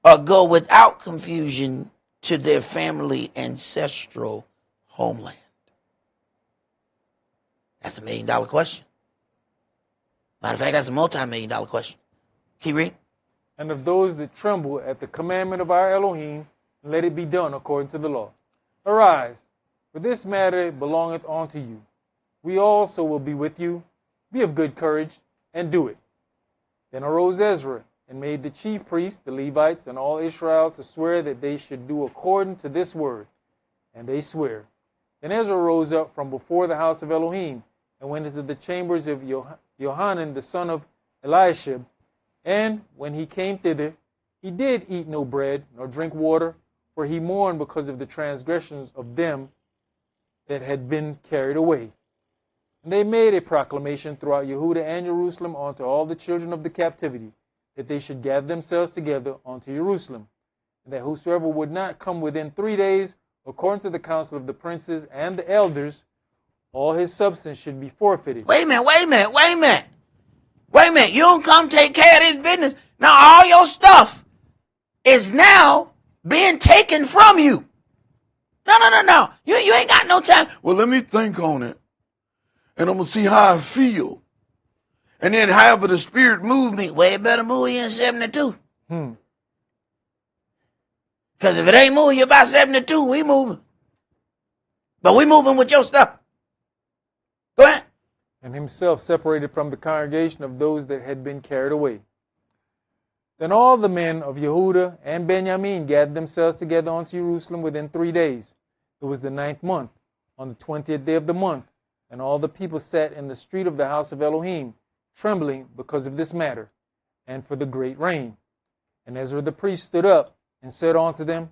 Or go without confusion to their family ancestral homeland? That's $1 million question. Matter of fact, that's a multi-million-dollar question. Keep reading. And of those that tremble at the commandment of our Elohim, let it be done according to the law. Arise, for this matter belongeth unto you. We also will be with you. Be of good courage, and do it. Then arose Ezra, and made the chief priests, the Levites, and all Israel to swear that they should do according to this word. And they swear. Then Ezra rose up from before the house of Elohim, and went into the chambers of Johanan the son of Eliashib. And when he came thither, he did eat no bread, nor drink water, for he mourned because of the transgressions of them that had been carried away. And they made a proclamation throughout Yehuda and Jerusalem unto all the children of the captivity, that they should gather themselves together unto Jerusalem, and that whosoever would not come within 3 days, according to the counsel of the princes and the elders, all his substance should be forfeited. Wait a minute. You don't come take care of this business. Now all your stuff is now being taken from you. No. You ain't got no time. Well, let me think on it. And I'm going to see how I feel. And then however the Spirit moves me. Well, it better move you in 72. Because if it ain't moving you by 72, we moving. But we moving with your stuff. Go ahead. And himself separated from the congregation of those that had been carried away. Then all the men of Yehuda and Benjamin gathered themselves together unto Jerusalem within 3 days. It was the 9th month, on the 20th day of the month. And all the people sat in the street of the house of Elohim, trembling because of this matter, and for the great rain. And Ezra the priest stood up and said unto them,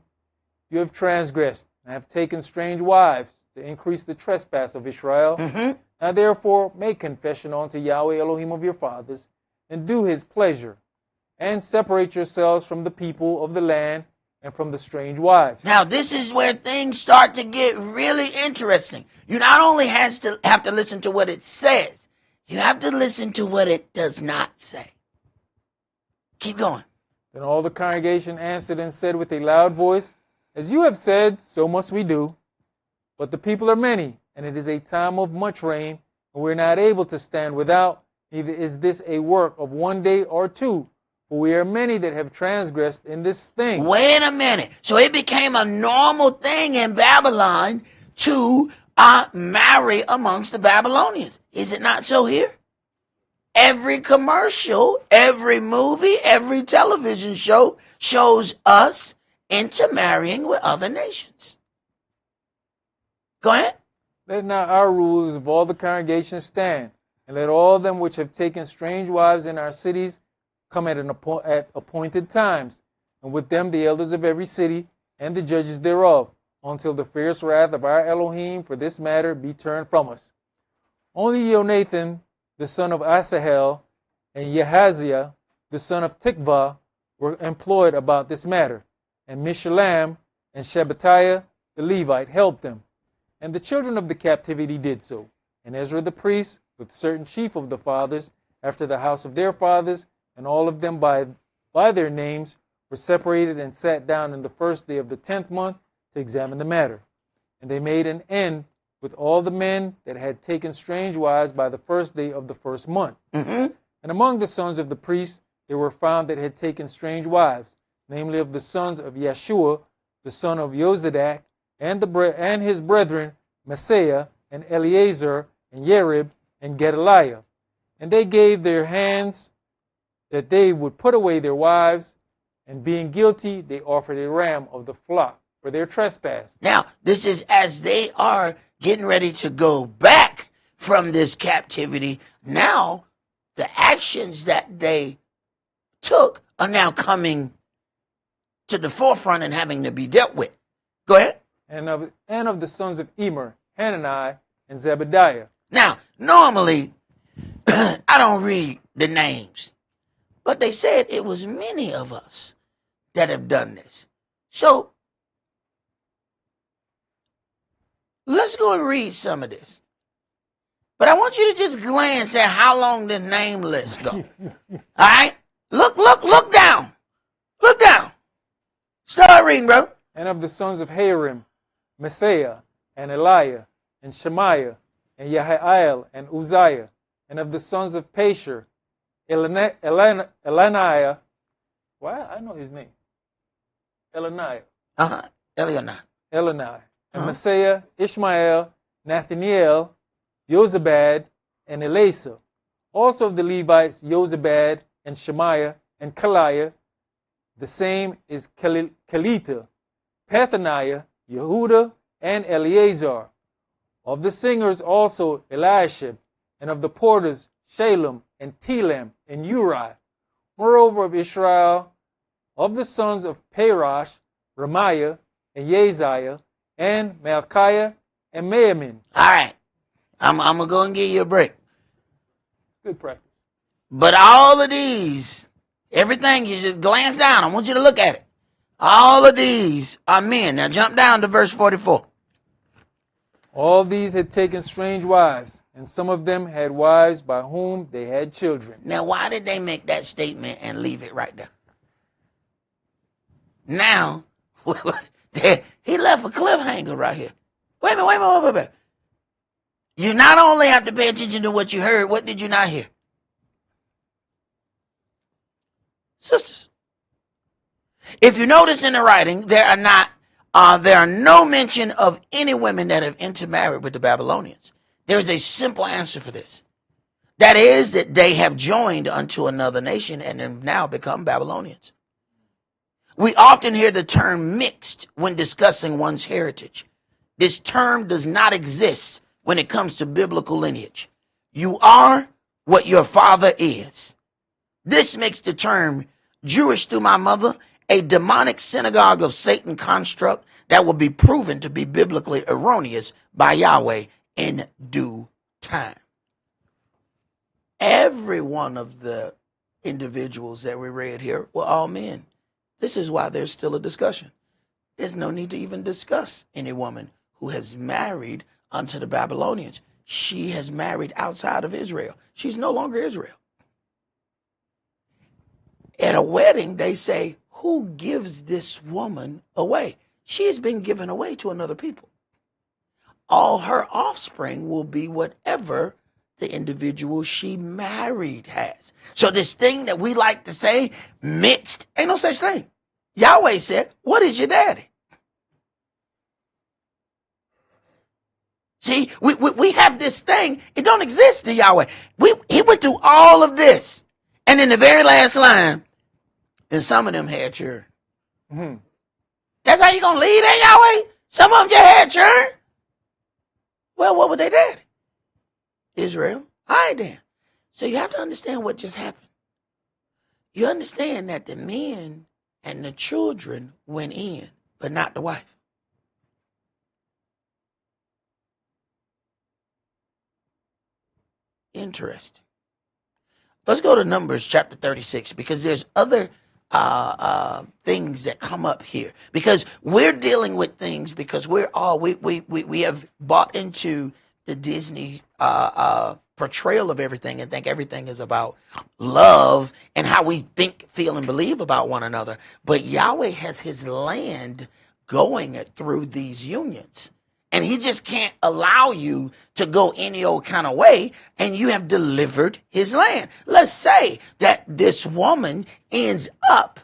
You have transgressed, and have taken strange wives, to increase the trespass of Israel. Now therefore make confession unto Yahweh Elohim of your fathers, and do his pleasure, and separate yourselves from the people of the land, and from the strange wives. Now this is where things start to get really interesting. You not only have to listen to what it says, you have to listen to what it does not say. Keep going. Then all the congregation answered and said with a loud voice, As you have said, so must we do. But the people are many, and it is a time of much rain, and we are not able to stand without, neither is this a work of one day or two, for we are many that have transgressed in this thing. Wait a minute. So it became a normal thing in Babylon to marry amongst the Babylonians. Is it not so here? Every commercial, every movie, every television show shows us intermarrying with other nations. Go ahead. Let not our rulers of all the congregations stand, and let all them which have taken strange wives in our cities come at appointed times, and with them the elders of every city and the judges thereof, until the fierce wrath of our Elohim for this matter be turned from us. Only Jonathan, the son of Asahel, and Jehaziah, the son of Tikvah, were employed about this matter, and Meshullam and Shabbatiah the Levite helped them. And the children of the captivity did so. And Ezra the priest, with certain chief of the fathers, after the house of their fathers, and all of them by their names, were separated and sat down in the first day of the 10th month to examine the matter. And they made an end with all the men that had taken strange wives by the first day of the first month. Mm-hmm. And among the sons of the priests there were found that had taken strange wives, namely of the sons of Yeshua, the son of Jozadak, and his brethren Messiah and Eleazar and Yerib and Gedaliah. And they gave their hands that they would put away their wives, and being guilty, they offered a ram of the flock for their trespass. Now, this is as they are getting ready to go back from this captivity. Now, the actions that they took are now coming to the forefront and having to be dealt with. Go ahead. And of the sons of Emer, Hanani, and Zebediah. Now, normally, I don't read the names, but they said it was many of us that have done this. So, let's go and read some of this. But I want you to just glance at how long this name list goes. All right? Look down. Look down. Start reading, bro. And of the sons of Harim, Messiah, and Eliah, and Shemaiah, and Yahael, and Uzziah. And of the sons of Pashur, Elaniah. Why? I know his name. Elaniah. Elionah. Elaniah. And Messiah, Ishmael, Nathaniel, Jozabad, and Elasa. Also of the Levites, Jozabad, and Shemaiah, and Kaliah. The same is Kelita, Pethaniah, Yehuda, and Eleazar. Of the singers also Eliashib, and of the porters Shalem, and Telam, and Uri. Moreover of Israel, of the sons of Parash, Ramiah, and Yaziah, and Malchiah, and Maamin. All right. I'm going to go and give you a break. Good practice. But all of these, everything you just glance down, I want you to look at it. All of these are men. Now jump down to verse 44. All these had taken strange wives, and some of them had wives by whom they had children. Now, why did they make that statement and leave it right there? Now, he left a cliffhanger right here. Wait a minute. You not only have to pay attention to what you heard, what did you not hear? Sisters. If you notice in the writing, there are no mention of any women that have intermarried with the Babylonians. There is a simple answer for this. That is that they have joined unto another nation and have now become Babylonians. We often hear the term mixed when discussing one's heritage. This term does not exist when it comes to biblical lineage. You are what your father is. This makes the term Jewish through my mother a demonic synagogue of Satan construct that will be proven to be biblically erroneous by Yahweh in due time. Every one of the individuals that we read here were all men. This is why there's still a discussion. There's no need to even discuss any woman who has married unto the Babylonians. She has married outside of Israel. She's no longer Israel. At a wedding, they say, who gives this woman away? She has been given away to another people. All her offspring will be whatever the individual she married has. So this thing that we like to say, mixed, ain't no such thing. Yahweh said, what is your daddy? See, we have this thing. It don't exist to Yahweh. He went through all of this. And in the very last line, and some of them had children. Mm-hmm. That's how you going to lead that, Yahweh? Some of them just had children. Well, what were they daddy? Israel. All right, then. So you have to understand what just happened. You understand that the men and the children went in, but not the wife. Interesting. Let's go to Numbers chapter 36, because there's other things that come up here, because we're dealing with things because we have bought into the Disney portrayal of everything and think everything is about love and how we think, feel, and believe about one another. But Yahweh has his land going through these unions. And he just can't allow you to go any old kind of way, and you have delivered his land. Let's say that this woman ends up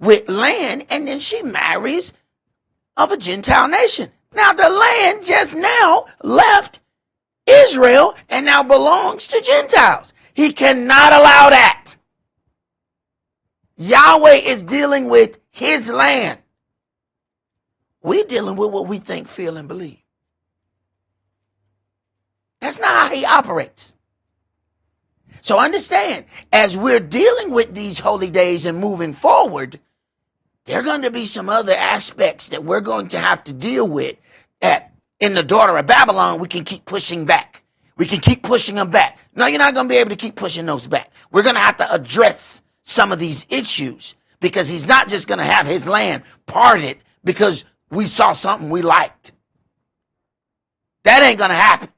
with land, and then she marries of a Gentile nation. Now, the land just now left Israel and now belongs to Gentiles. He cannot allow that. Yahweh is dealing with his land. We're dealing with what we think, feel, and believe. That's not how he operates. So understand, as we're dealing with these holy days and moving forward, there are going to be some other aspects that we're going to have to deal with. That in the daughter of Babylon, we can keep pushing back. We can keep pushing them back. No, you're not going to be able to keep pushing those back. We're going to have to address some of these issues, because he's not just going to have his land parted because we saw something we liked. That ain't going to happen.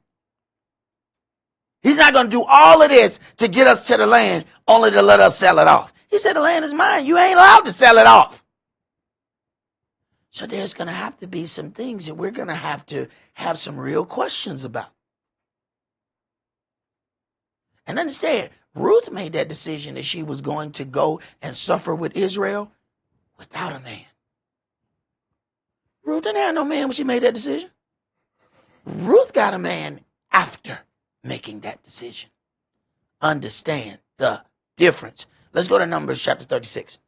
He's not going to do all of this to get us to the land only to let us sell it off. He said the land is mine. You ain't allowed to sell it off. So there's going to have to be some things that we're going to have some real questions about. And understand, Ruth made that decision that she was going to go and suffer with Israel without a man. Ruth didn't have no man when she made that decision. Ruth got a man after making that decision. Understand the difference. Let's go to Numbers chapter 36.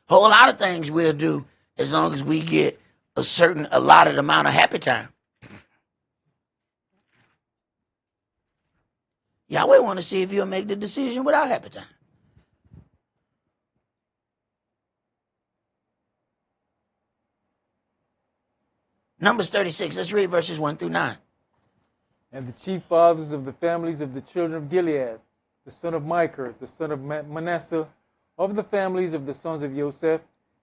Whole lot of things we'll do as long as we get a allotted amount of happy time. Yahweh want to see if you'll make the decision without happy time. Numbers 36, let's read verses 1 through 9. And the chief fathers of the families of the children of Gilead, the son of Micah, the son of Manasseh, of the families of the sons of Joseph,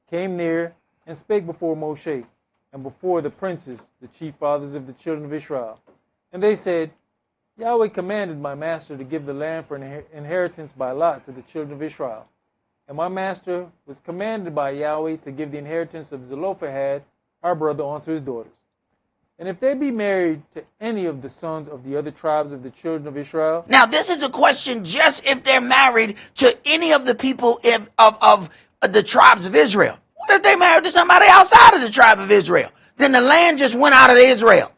came near and spake before Moshe, and before the princes, the chief fathers of the children of Israel. And they said, Yahweh commanded my master to give the land for an inheritance by lot to the children of Israel. And my master was commanded by Yahweh to give the inheritance of Zelophehad, our brother, unto his daughters. And if they be married to any of the sons of the other tribes of the children of Israel. Now, this is a question just if they're married to any of the people of the tribes of Israel. What if they married to somebody outside of the tribe of Israel? Then the land just went out of Israel.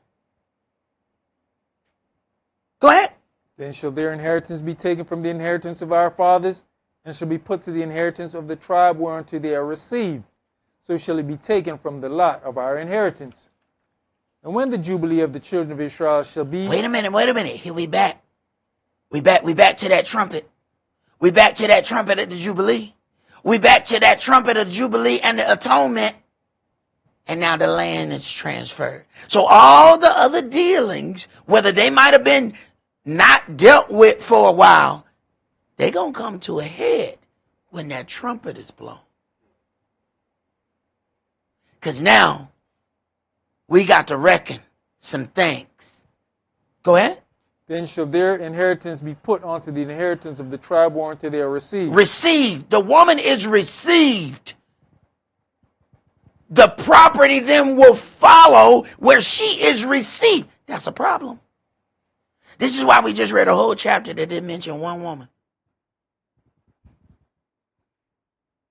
Go ahead. Then shall their inheritance be taken from the inheritance of our fathers, and shall be put to the inheritance of the tribe whereunto they are received. So shall it be taken from the lot of our inheritance. And when the Jubilee of the children of Israel shall be... Wait a minute. Here we back. We back to that trumpet. We back to that trumpet at the Jubilee. We back to that trumpet of Jubilee and the atonement. And now the land is transferred. So all the other dealings, whether they might have been not dealt with for a while, they're going to come to a head when that trumpet is blown. Because now we got to reckon some things. Go ahead. Then shall their inheritance be put onto the inheritance of the tribe whereunto they are received. Received. The woman is received. the property then will follow where she is received. That's a problem. This is why we just read a whole chapter that didn't mention one woman.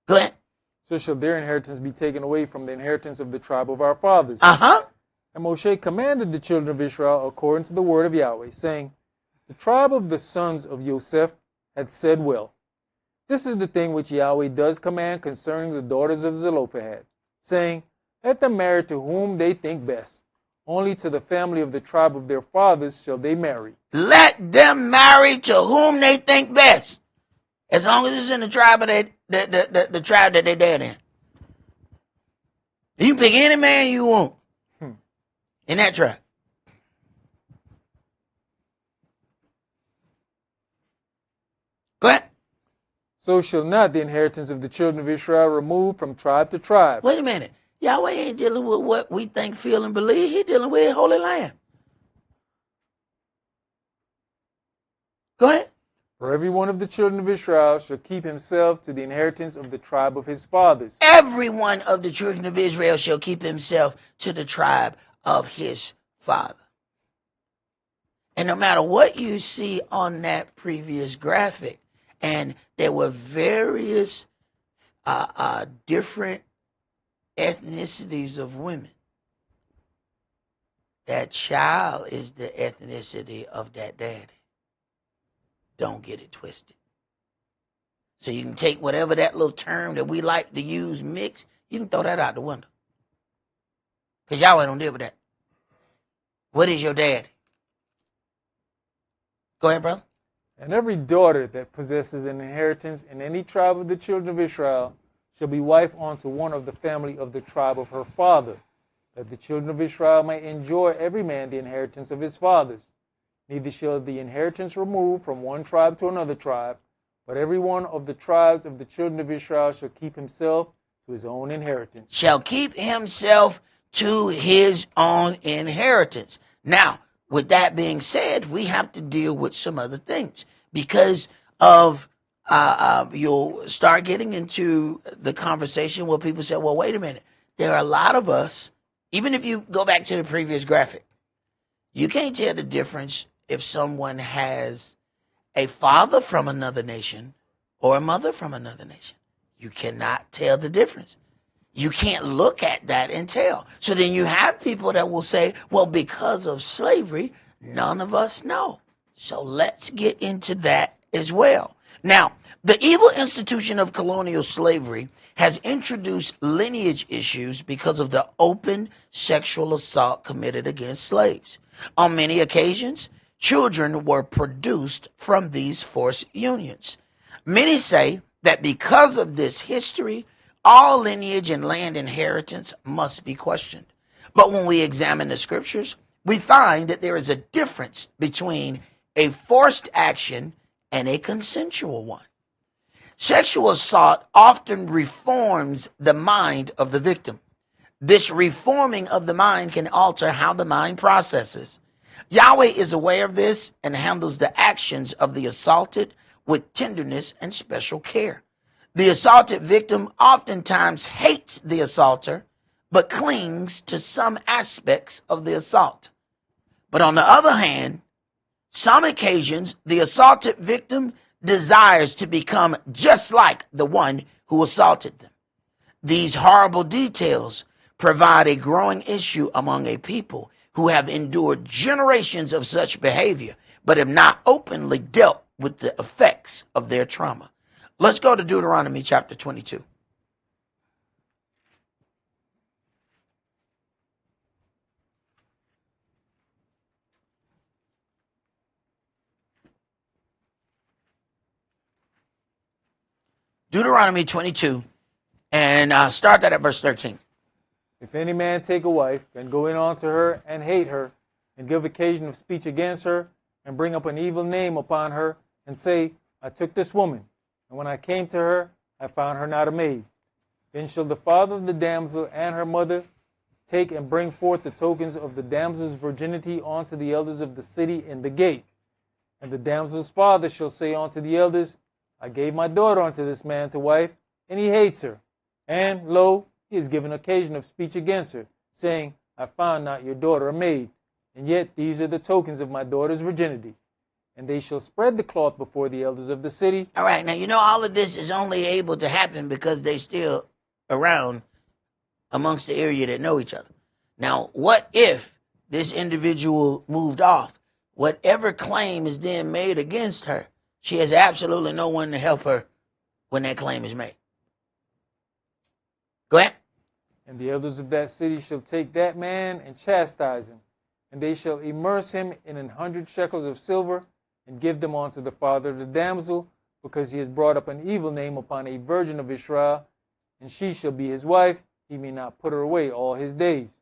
Go ahead. So shall their inheritance be taken away from the inheritance of the tribe of our fathers. And Moshe commanded the children of Israel according to the word of Yahweh, saying, the tribe of the sons of Joseph had said well. This is the thing which Yahweh does command concerning the daughters of Zelophehad, saying, let them marry to whom they think best. Only to the family of the tribe of their fathers shall they marry. Let them marry to whom they think best. As long as it's in the tribe of the tribe that they're dead in. You can pick any man you want in that tribe. Go ahead. So shall not the inheritance of the children of Israel remove from tribe to tribe. Wait a minute. Yahweh ain't dealing with what we think, feel, and believe. He's dealing with his holy land. Go ahead. For every one of the children of Israel shall keep himself to the inheritance of the tribe of his fathers. Every one of the children of Israel shall keep himself to the tribe of his father. And no matter what you see on that previous graphic, and there were various different ethnicities of women, that child is the ethnicity of that daddy. Don't get it twisted. So you can take whatever that little term that we like to use, mix, you can throw that out the window. Because Yahweh don't deal with that. What is your daddy? Go ahead, brother. And every daughter that possesses an inheritance in any tribe of the children of Israel shall be wife unto one of the family of the tribe of her father, that the children of Israel may enjoy every man the inheritance of his fathers. Neither shall the inheritance remove from one tribe to another tribe, but every one of the tribes of the children of Israel shall keep himself to his own inheritance. Shall keep himself to his own inheritance. Now, with that being said, we have to deal with some other things because of you'll start getting into the conversation where people say, well, wait a minute. There are a lot of us, even if you go back to the previous graphic, you can't tell the difference if someone has a father from another nation or a mother from another nation. You cannot tell the difference. You can't look at that and tell. So then you have people that will say, well, because of slavery, none of us know. So let's get into that as well. Now, the evil institution of colonial slavery has introduced lineage issues because of the open sexual assault committed against slaves. On many occasions, children were produced from these forced unions. Many say that because of this history, all lineage and land inheritance must be questioned. But when we examine the scriptures, we find that there is a difference between a forced action and a consensual one. Sexual assault often reforms the mind of the victim. This reforming of the mind can alter how the mind processes. Yahweh is aware of this and handles the actions of the assaulted with tenderness and special care. The assaulted victim oftentimes hates the assaulter, but clings to some aspects of the assault. But on the other hand, some occasions, the assaulted victim desires to become just like the one who assaulted them. These horrible details provide a growing issue among a people who have endured generations of such behavior, but have not openly dealt with the effects of their trauma. Let's go to Deuteronomy chapter 22. Deuteronomy 22, and start that at verse 13. If any man take a wife, and go in unto her, and hate her, and give occasion of speech against her, and bring up an evil name upon her, and say, I took this woman, and when I came to her, I found her not a maid. Then shall the father of the damsel and her mother take and bring forth the tokens of the damsel's virginity unto the elders of the city in the gate. And the damsel's father shall say unto the elders, I gave my daughter unto this man to wife, and he hates her. And, lo, he has given occasion of speech against her, saying, I found not your daughter a maid, and yet these are the tokens of my daughter's virginity. And they shall spread the cloth before the elders of the city. All right, now you know all of this is only able to happen because they still around amongst the area that know each other. Now, what if this individual moved off? Whatever claim is then made against her, she has absolutely no one to help her when that claim is made. Go ahead. And the elders of that city shall take that man and chastise him, and they shall immerse him in 100 shekels of silver, and give them unto the father of the damsel, because he has brought up an evil name upon a virgin of Israel, and she shall be his wife, he may not put her away all his days.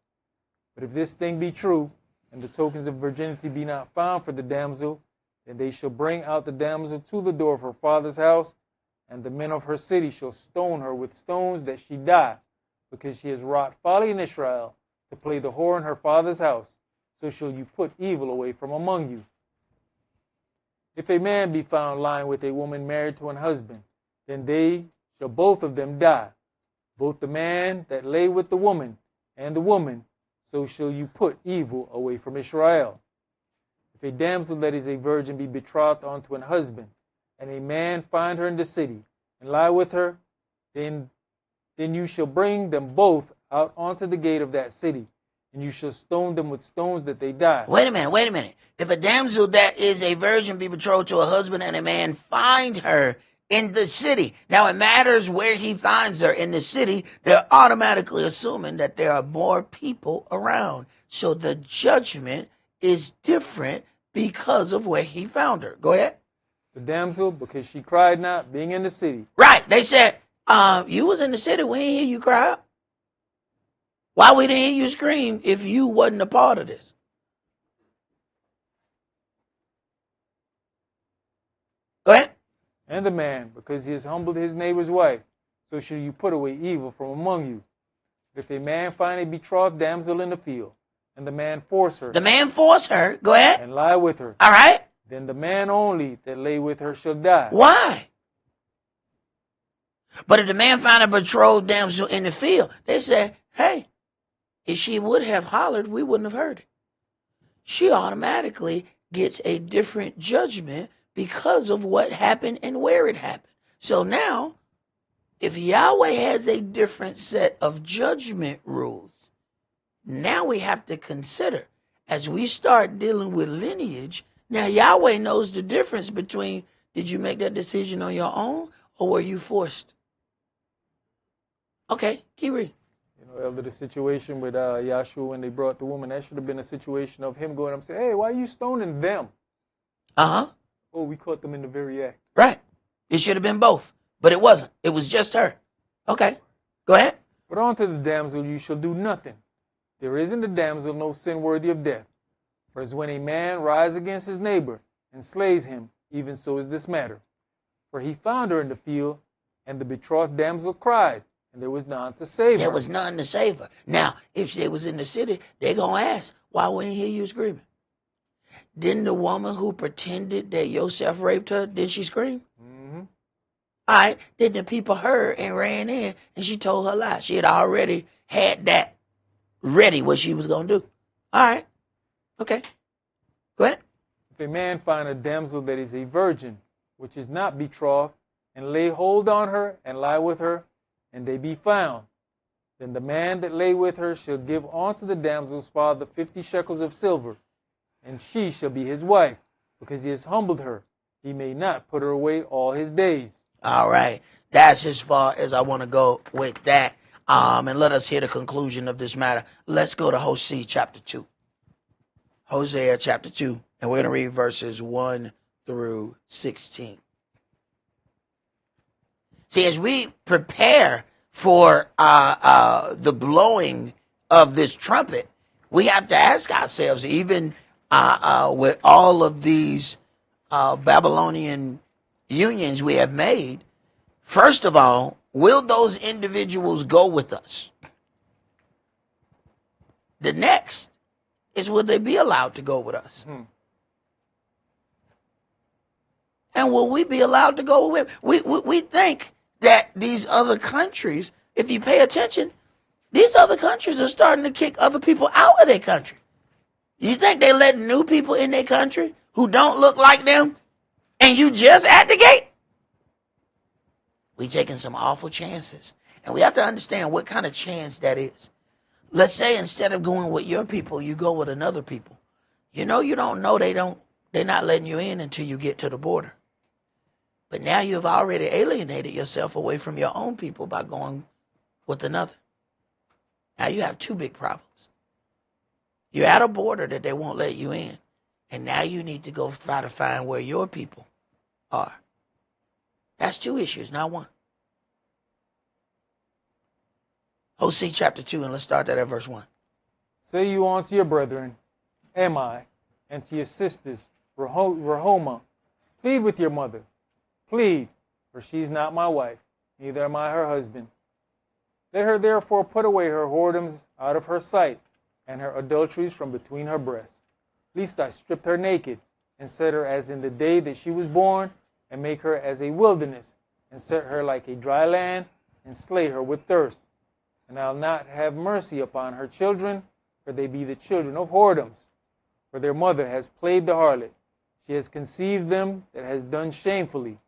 But if this thing be true, and the tokens of virginity be not found for the damsel, then they shall bring out the damsel to the door of her father's house, and the men of her city shall stone her with stones that she die, because she has wrought folly in Israel, to play the whore in her father's house. So shall you put evil away from among you. If a man be found lying with a woman married to an husband, then they shall both of them die, both the man that lay with the woman and the woman. So shall you put evil away from Israel. If a damsel that is a virgin be betrothed unto an husband, and a man find her in the city, and lie with her, then you shall bring them both out onto the gate of that city, and you shall stone them with stones that they die. Wait a minute. If a damsel that is a virgin be betrothed to a husband and a man find her in the city. Now it matters where he finds her in the city. They're automatically assuming that there are more people around. So the judgment is different because of where he found her. Go ahead. The damsel, because she cried not, being in the city. Right. They said, you was in the city. We didn't hear you cry out. Why we didn't hear you scream if you wasn't a part of this? Go ahead. And the man, because he has humbled his neighbor's wife, so shall you put away evil from among you. If a man find a betrothed damsel in the field, and the man force her. The man force her. Go ahead. And lie with her. All right. Then the man only that lay with her shall die. Why? But if the man find a betrothed damsel in the field, they say, hey, if she would have hollered, we wouldn't have heard it. She automatically gets a different judgment because of what happened and where it happened. So now, if Yahweh has a different set of judgment rules, now we have to consider, as we start dealing with lineage, now Yahweh knows the difference between, did you make that decision on your own or were you forced? Okay, keep reading. Elder, the situation with Yahshua when they brought the woman, that should have been a situation of him going up and saying, hey, why are you stoning them? Uh-huh. Oh, we caught them in the very act. Right. It should have been both, but it wasn't. It was just her. Okay, go ahead. But unto the damsel you shall do nothing. There is in the damsel no sin worthy of death. For as when a man rise against his neighbor and slays him, even so is this matter. For he found her in the field, and the betrothed damsel cried, and there was none to save her. There was none to save her. Now, if she was in the city, they're going to ask, why wouldn't hear you screaming? Didn't the woman who pretended that Yosef raped her, did she scream? Mm-hmm. All right. Then the people heard and ran in, and she told her lie. She had already had that ready, what she was going to do. All right. Okay. Go ahead. If a man find a damsel that is a virgin, which is not betrothed, and lay hold on her, and lie with her, and they be found, then the man that lay with her shall give unto the damsel's father 50 shekels of silver, and she shall be his wife, because he has humbled her. He may not put her away all his days. All right. That's as far as I want to go with that. And let us hear the conclusion of this matter. Let's go to Hosea chapter 2. Hosea chapter 2, and we're going to read verses 1 through 16. See, as we prepare for the blowing of this trumpet, we have to ask ourselves, even with all of these Babylonian unions we have made, first of all, will those individuals go with us? The next is, will they be allowed to go with us? And will we be allowed to go with them? We think that these other countries, if you pay attention, These other countries are starting to kick other people out of their country. You think they let new people in their country who don't look like them, and you just at the gate? We taking some awful chances, and we have to understand what kind of chance that is. Let's say instead of going with your people, you go with another people. You don't know they're not letting you in until you get to the border. But now you've already alienated yourself away from your own people by going with another. Now you have two big problems. You're at a border that they won't let you in, and now you need to go try to find where your people are. That's two issues, not one. Hosea chapter 2, and let's start that at verse 1. Say you unto your brethren, am I, and to your sisters, Rahoma, plead with your mother. Plead, for she's not my wife, neither am I her husband. Let her therefore put away her whoredoms out of her sight, and her adulteries from between her breasts. Lest I stripped her naked, and set her as in the day that she was born, and make her as a wilderness, and set her like a dry land, and slay her with thirst. And I'll not have mercy upon her children, for they be the children of whoredoms. For their mother has played the harlot. She has conceived them that has done shamefully.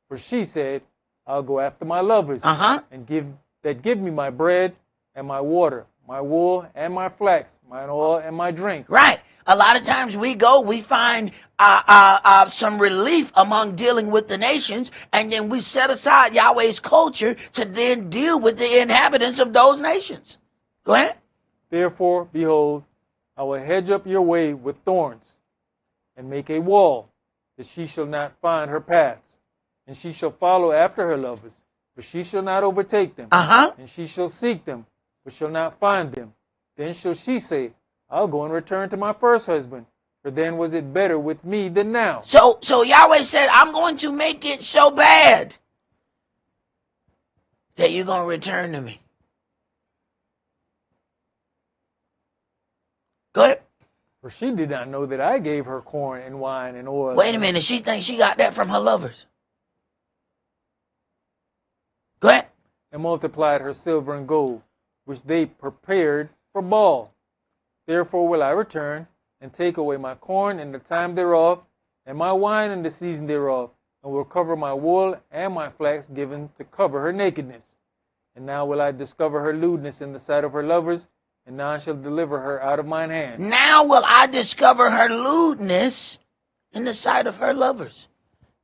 For she said, I'll go after my lovers, and give me my bread and my water, my wool and my flax, my oil and my drink. Right. A lot of times we find some relief among dealing with the nations, and then we set aside Yahweh's culture to then deal with the inhabitants of those nations. Go ahead. Therefore, behold, I will hedge up your way with thorns, and make a wall, that she shall not find her paths. And she shall follow after her lovers, but she shall not overtake them. And she shall seek them, but shall not find them. Then shall she say, I'll go and return to my first husband, for then was it better with me than now. So Yahweh said, I'm going to make it so bad that you're going to return to me. Go ahead. For she did not know that I gave her corn and wine and oil. Wait a minute. She thinks she got that from her lovers. Go ahead. And multiplied her silver and gold, which they prepared for Baal. Therefore will I return, and take away my corn in the time thereof, and my wine in the season thereof, and will cover my wool and my flax given to cover her nakedness. And now will I discover her lewdness in the sight of her lovers, and now I shall deliver her out of mine hand. Now will I discover her lewdness in the sight of her lovers.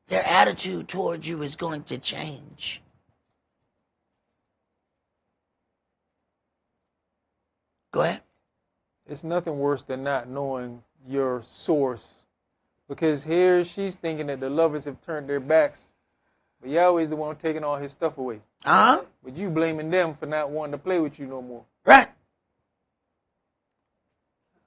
Their attitude towards you is going to change. Go ahead. It's nothing worse than not knowing your source. Because here she's thinking that the lovers have turned their backs, but Yahweh's the one taking all his stuff away. But you blaming them for not wanting to play with you no more. Right.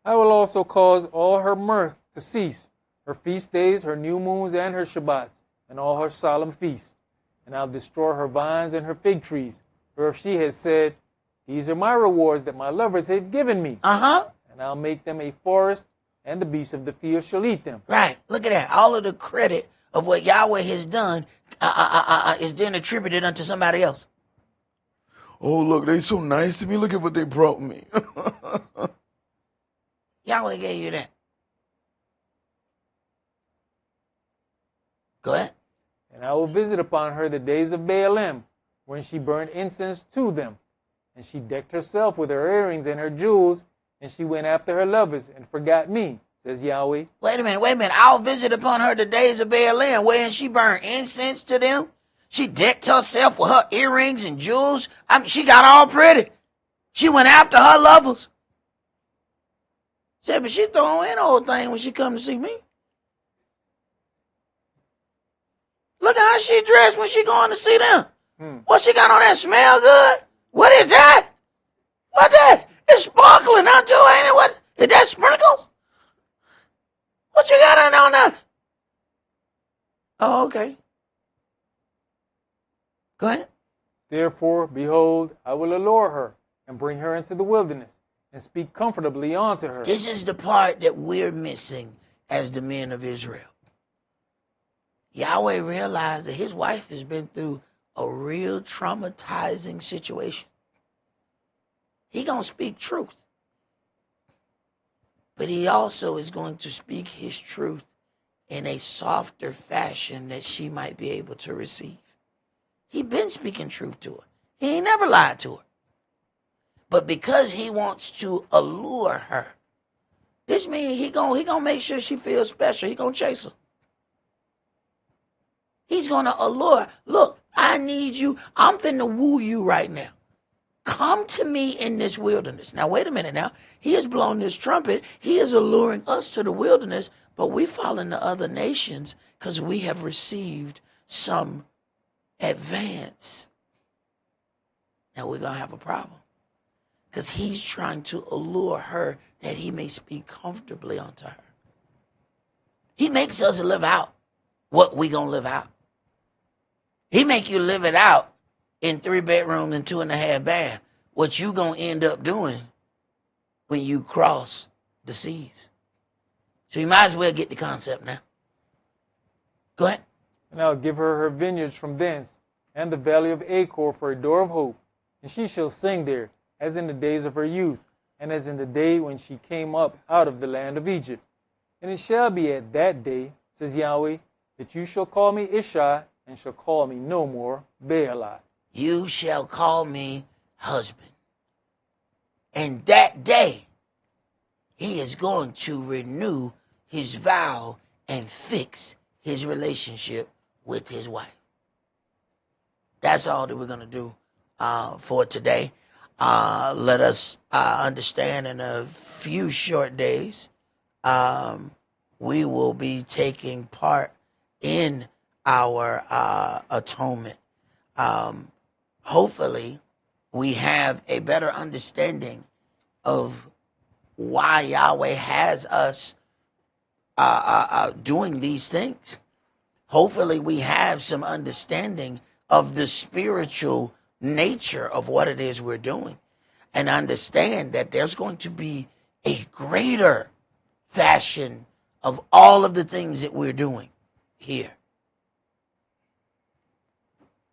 I will also cause all her mirth to cease, her feast days, her new moons, and her Shabbats, and all her solemn feasts. And I'll destroy her vines and her fig trees. For if she has said, these are my rewards that my lovers have given me. And I'll make them a forest, and the beasts of the field shall eat them. Right. Look at that. All of the credit of what Yahweh has done is then attributed unto somebody else. Oh, look, they so nice to me. Look at what they brought me. Yahweh gave you that. Go ahead. And I will visit upon her the days of Baalim, when she burned incense to them. And she decked herself with her earrings and her jewels, and she went after her lovers and forgot me, says Yahweh. Wait a minute. I'll visit upon her the days of Baalim, wherein she burned incense to them. She decked herself with her earrings and jewels. She got all pretty. She went after her lovers. Said, but she throwing in the whole thing when she come to see me. Look at how she dressed when she going to see them. What she got on that smell good? What is that? What that? It's sparkling out too, ain't it? What? Is that sprinkles? What you got on that? Oh, okay. Go ahead. Therefore, behold, I will allure her and bring her into the wilderness and speak comfortably unto her. This is the part that we're missing as the men of Israel. Yahweh realized that his wife has been through a real traumatizing situation. He going to speak truth. But he also is going to speak his truth in a softer fashion that she might be able to receive. He been speaking truth to her. He ain't never lied to her. But because he wants to allure her, this means he gonna make sure she feels special. He gonna chase her. He's gonna allure her. Look, I need you. I'm finna woo you right now. Come to me in this wilderness. Now, wait a minute now. He has blown this trumpet. He is alluring us to the wilderness, but we fall into other nations because we have received some advance. Now, we're going to have a problem because he's trying to allure her that he may speak comfortably unto her. He makes us live out what we going to live out. He make you live it out in 3 bedrooms and 2.5 baths, what you going to end up doing when you cross the seas. So you might as well get the concept now. Go ahead. And I'll give her vineyards from thence, and the valley of Achor for a door of hope. And she shall sing there, as in the days of her youth, and as in the day when she came up out of the land of Egypt. And it shall be at that day, says Yahweh, that you shall call me Ishai, and shall call me no more Baali. You shall call me husband. And that day, he is going to renew his vow and fix his relationship with his wife. That's all that we're going to do for today. Let us understand in a few short days, we will be taking part in our atonement. Hopefully, we have a better understanding of why Yahweh has us doing these things. Hopefully, we have some understanding of the spiritual nature of what it is we're doing, and understand that there's going to be a greater fashion of all of the things that we're doing here.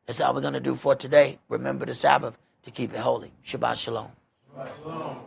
That's all we're going to do for today. Remember the Sabbath to keep it holy. Shabbat shalom. Shabbat shalom.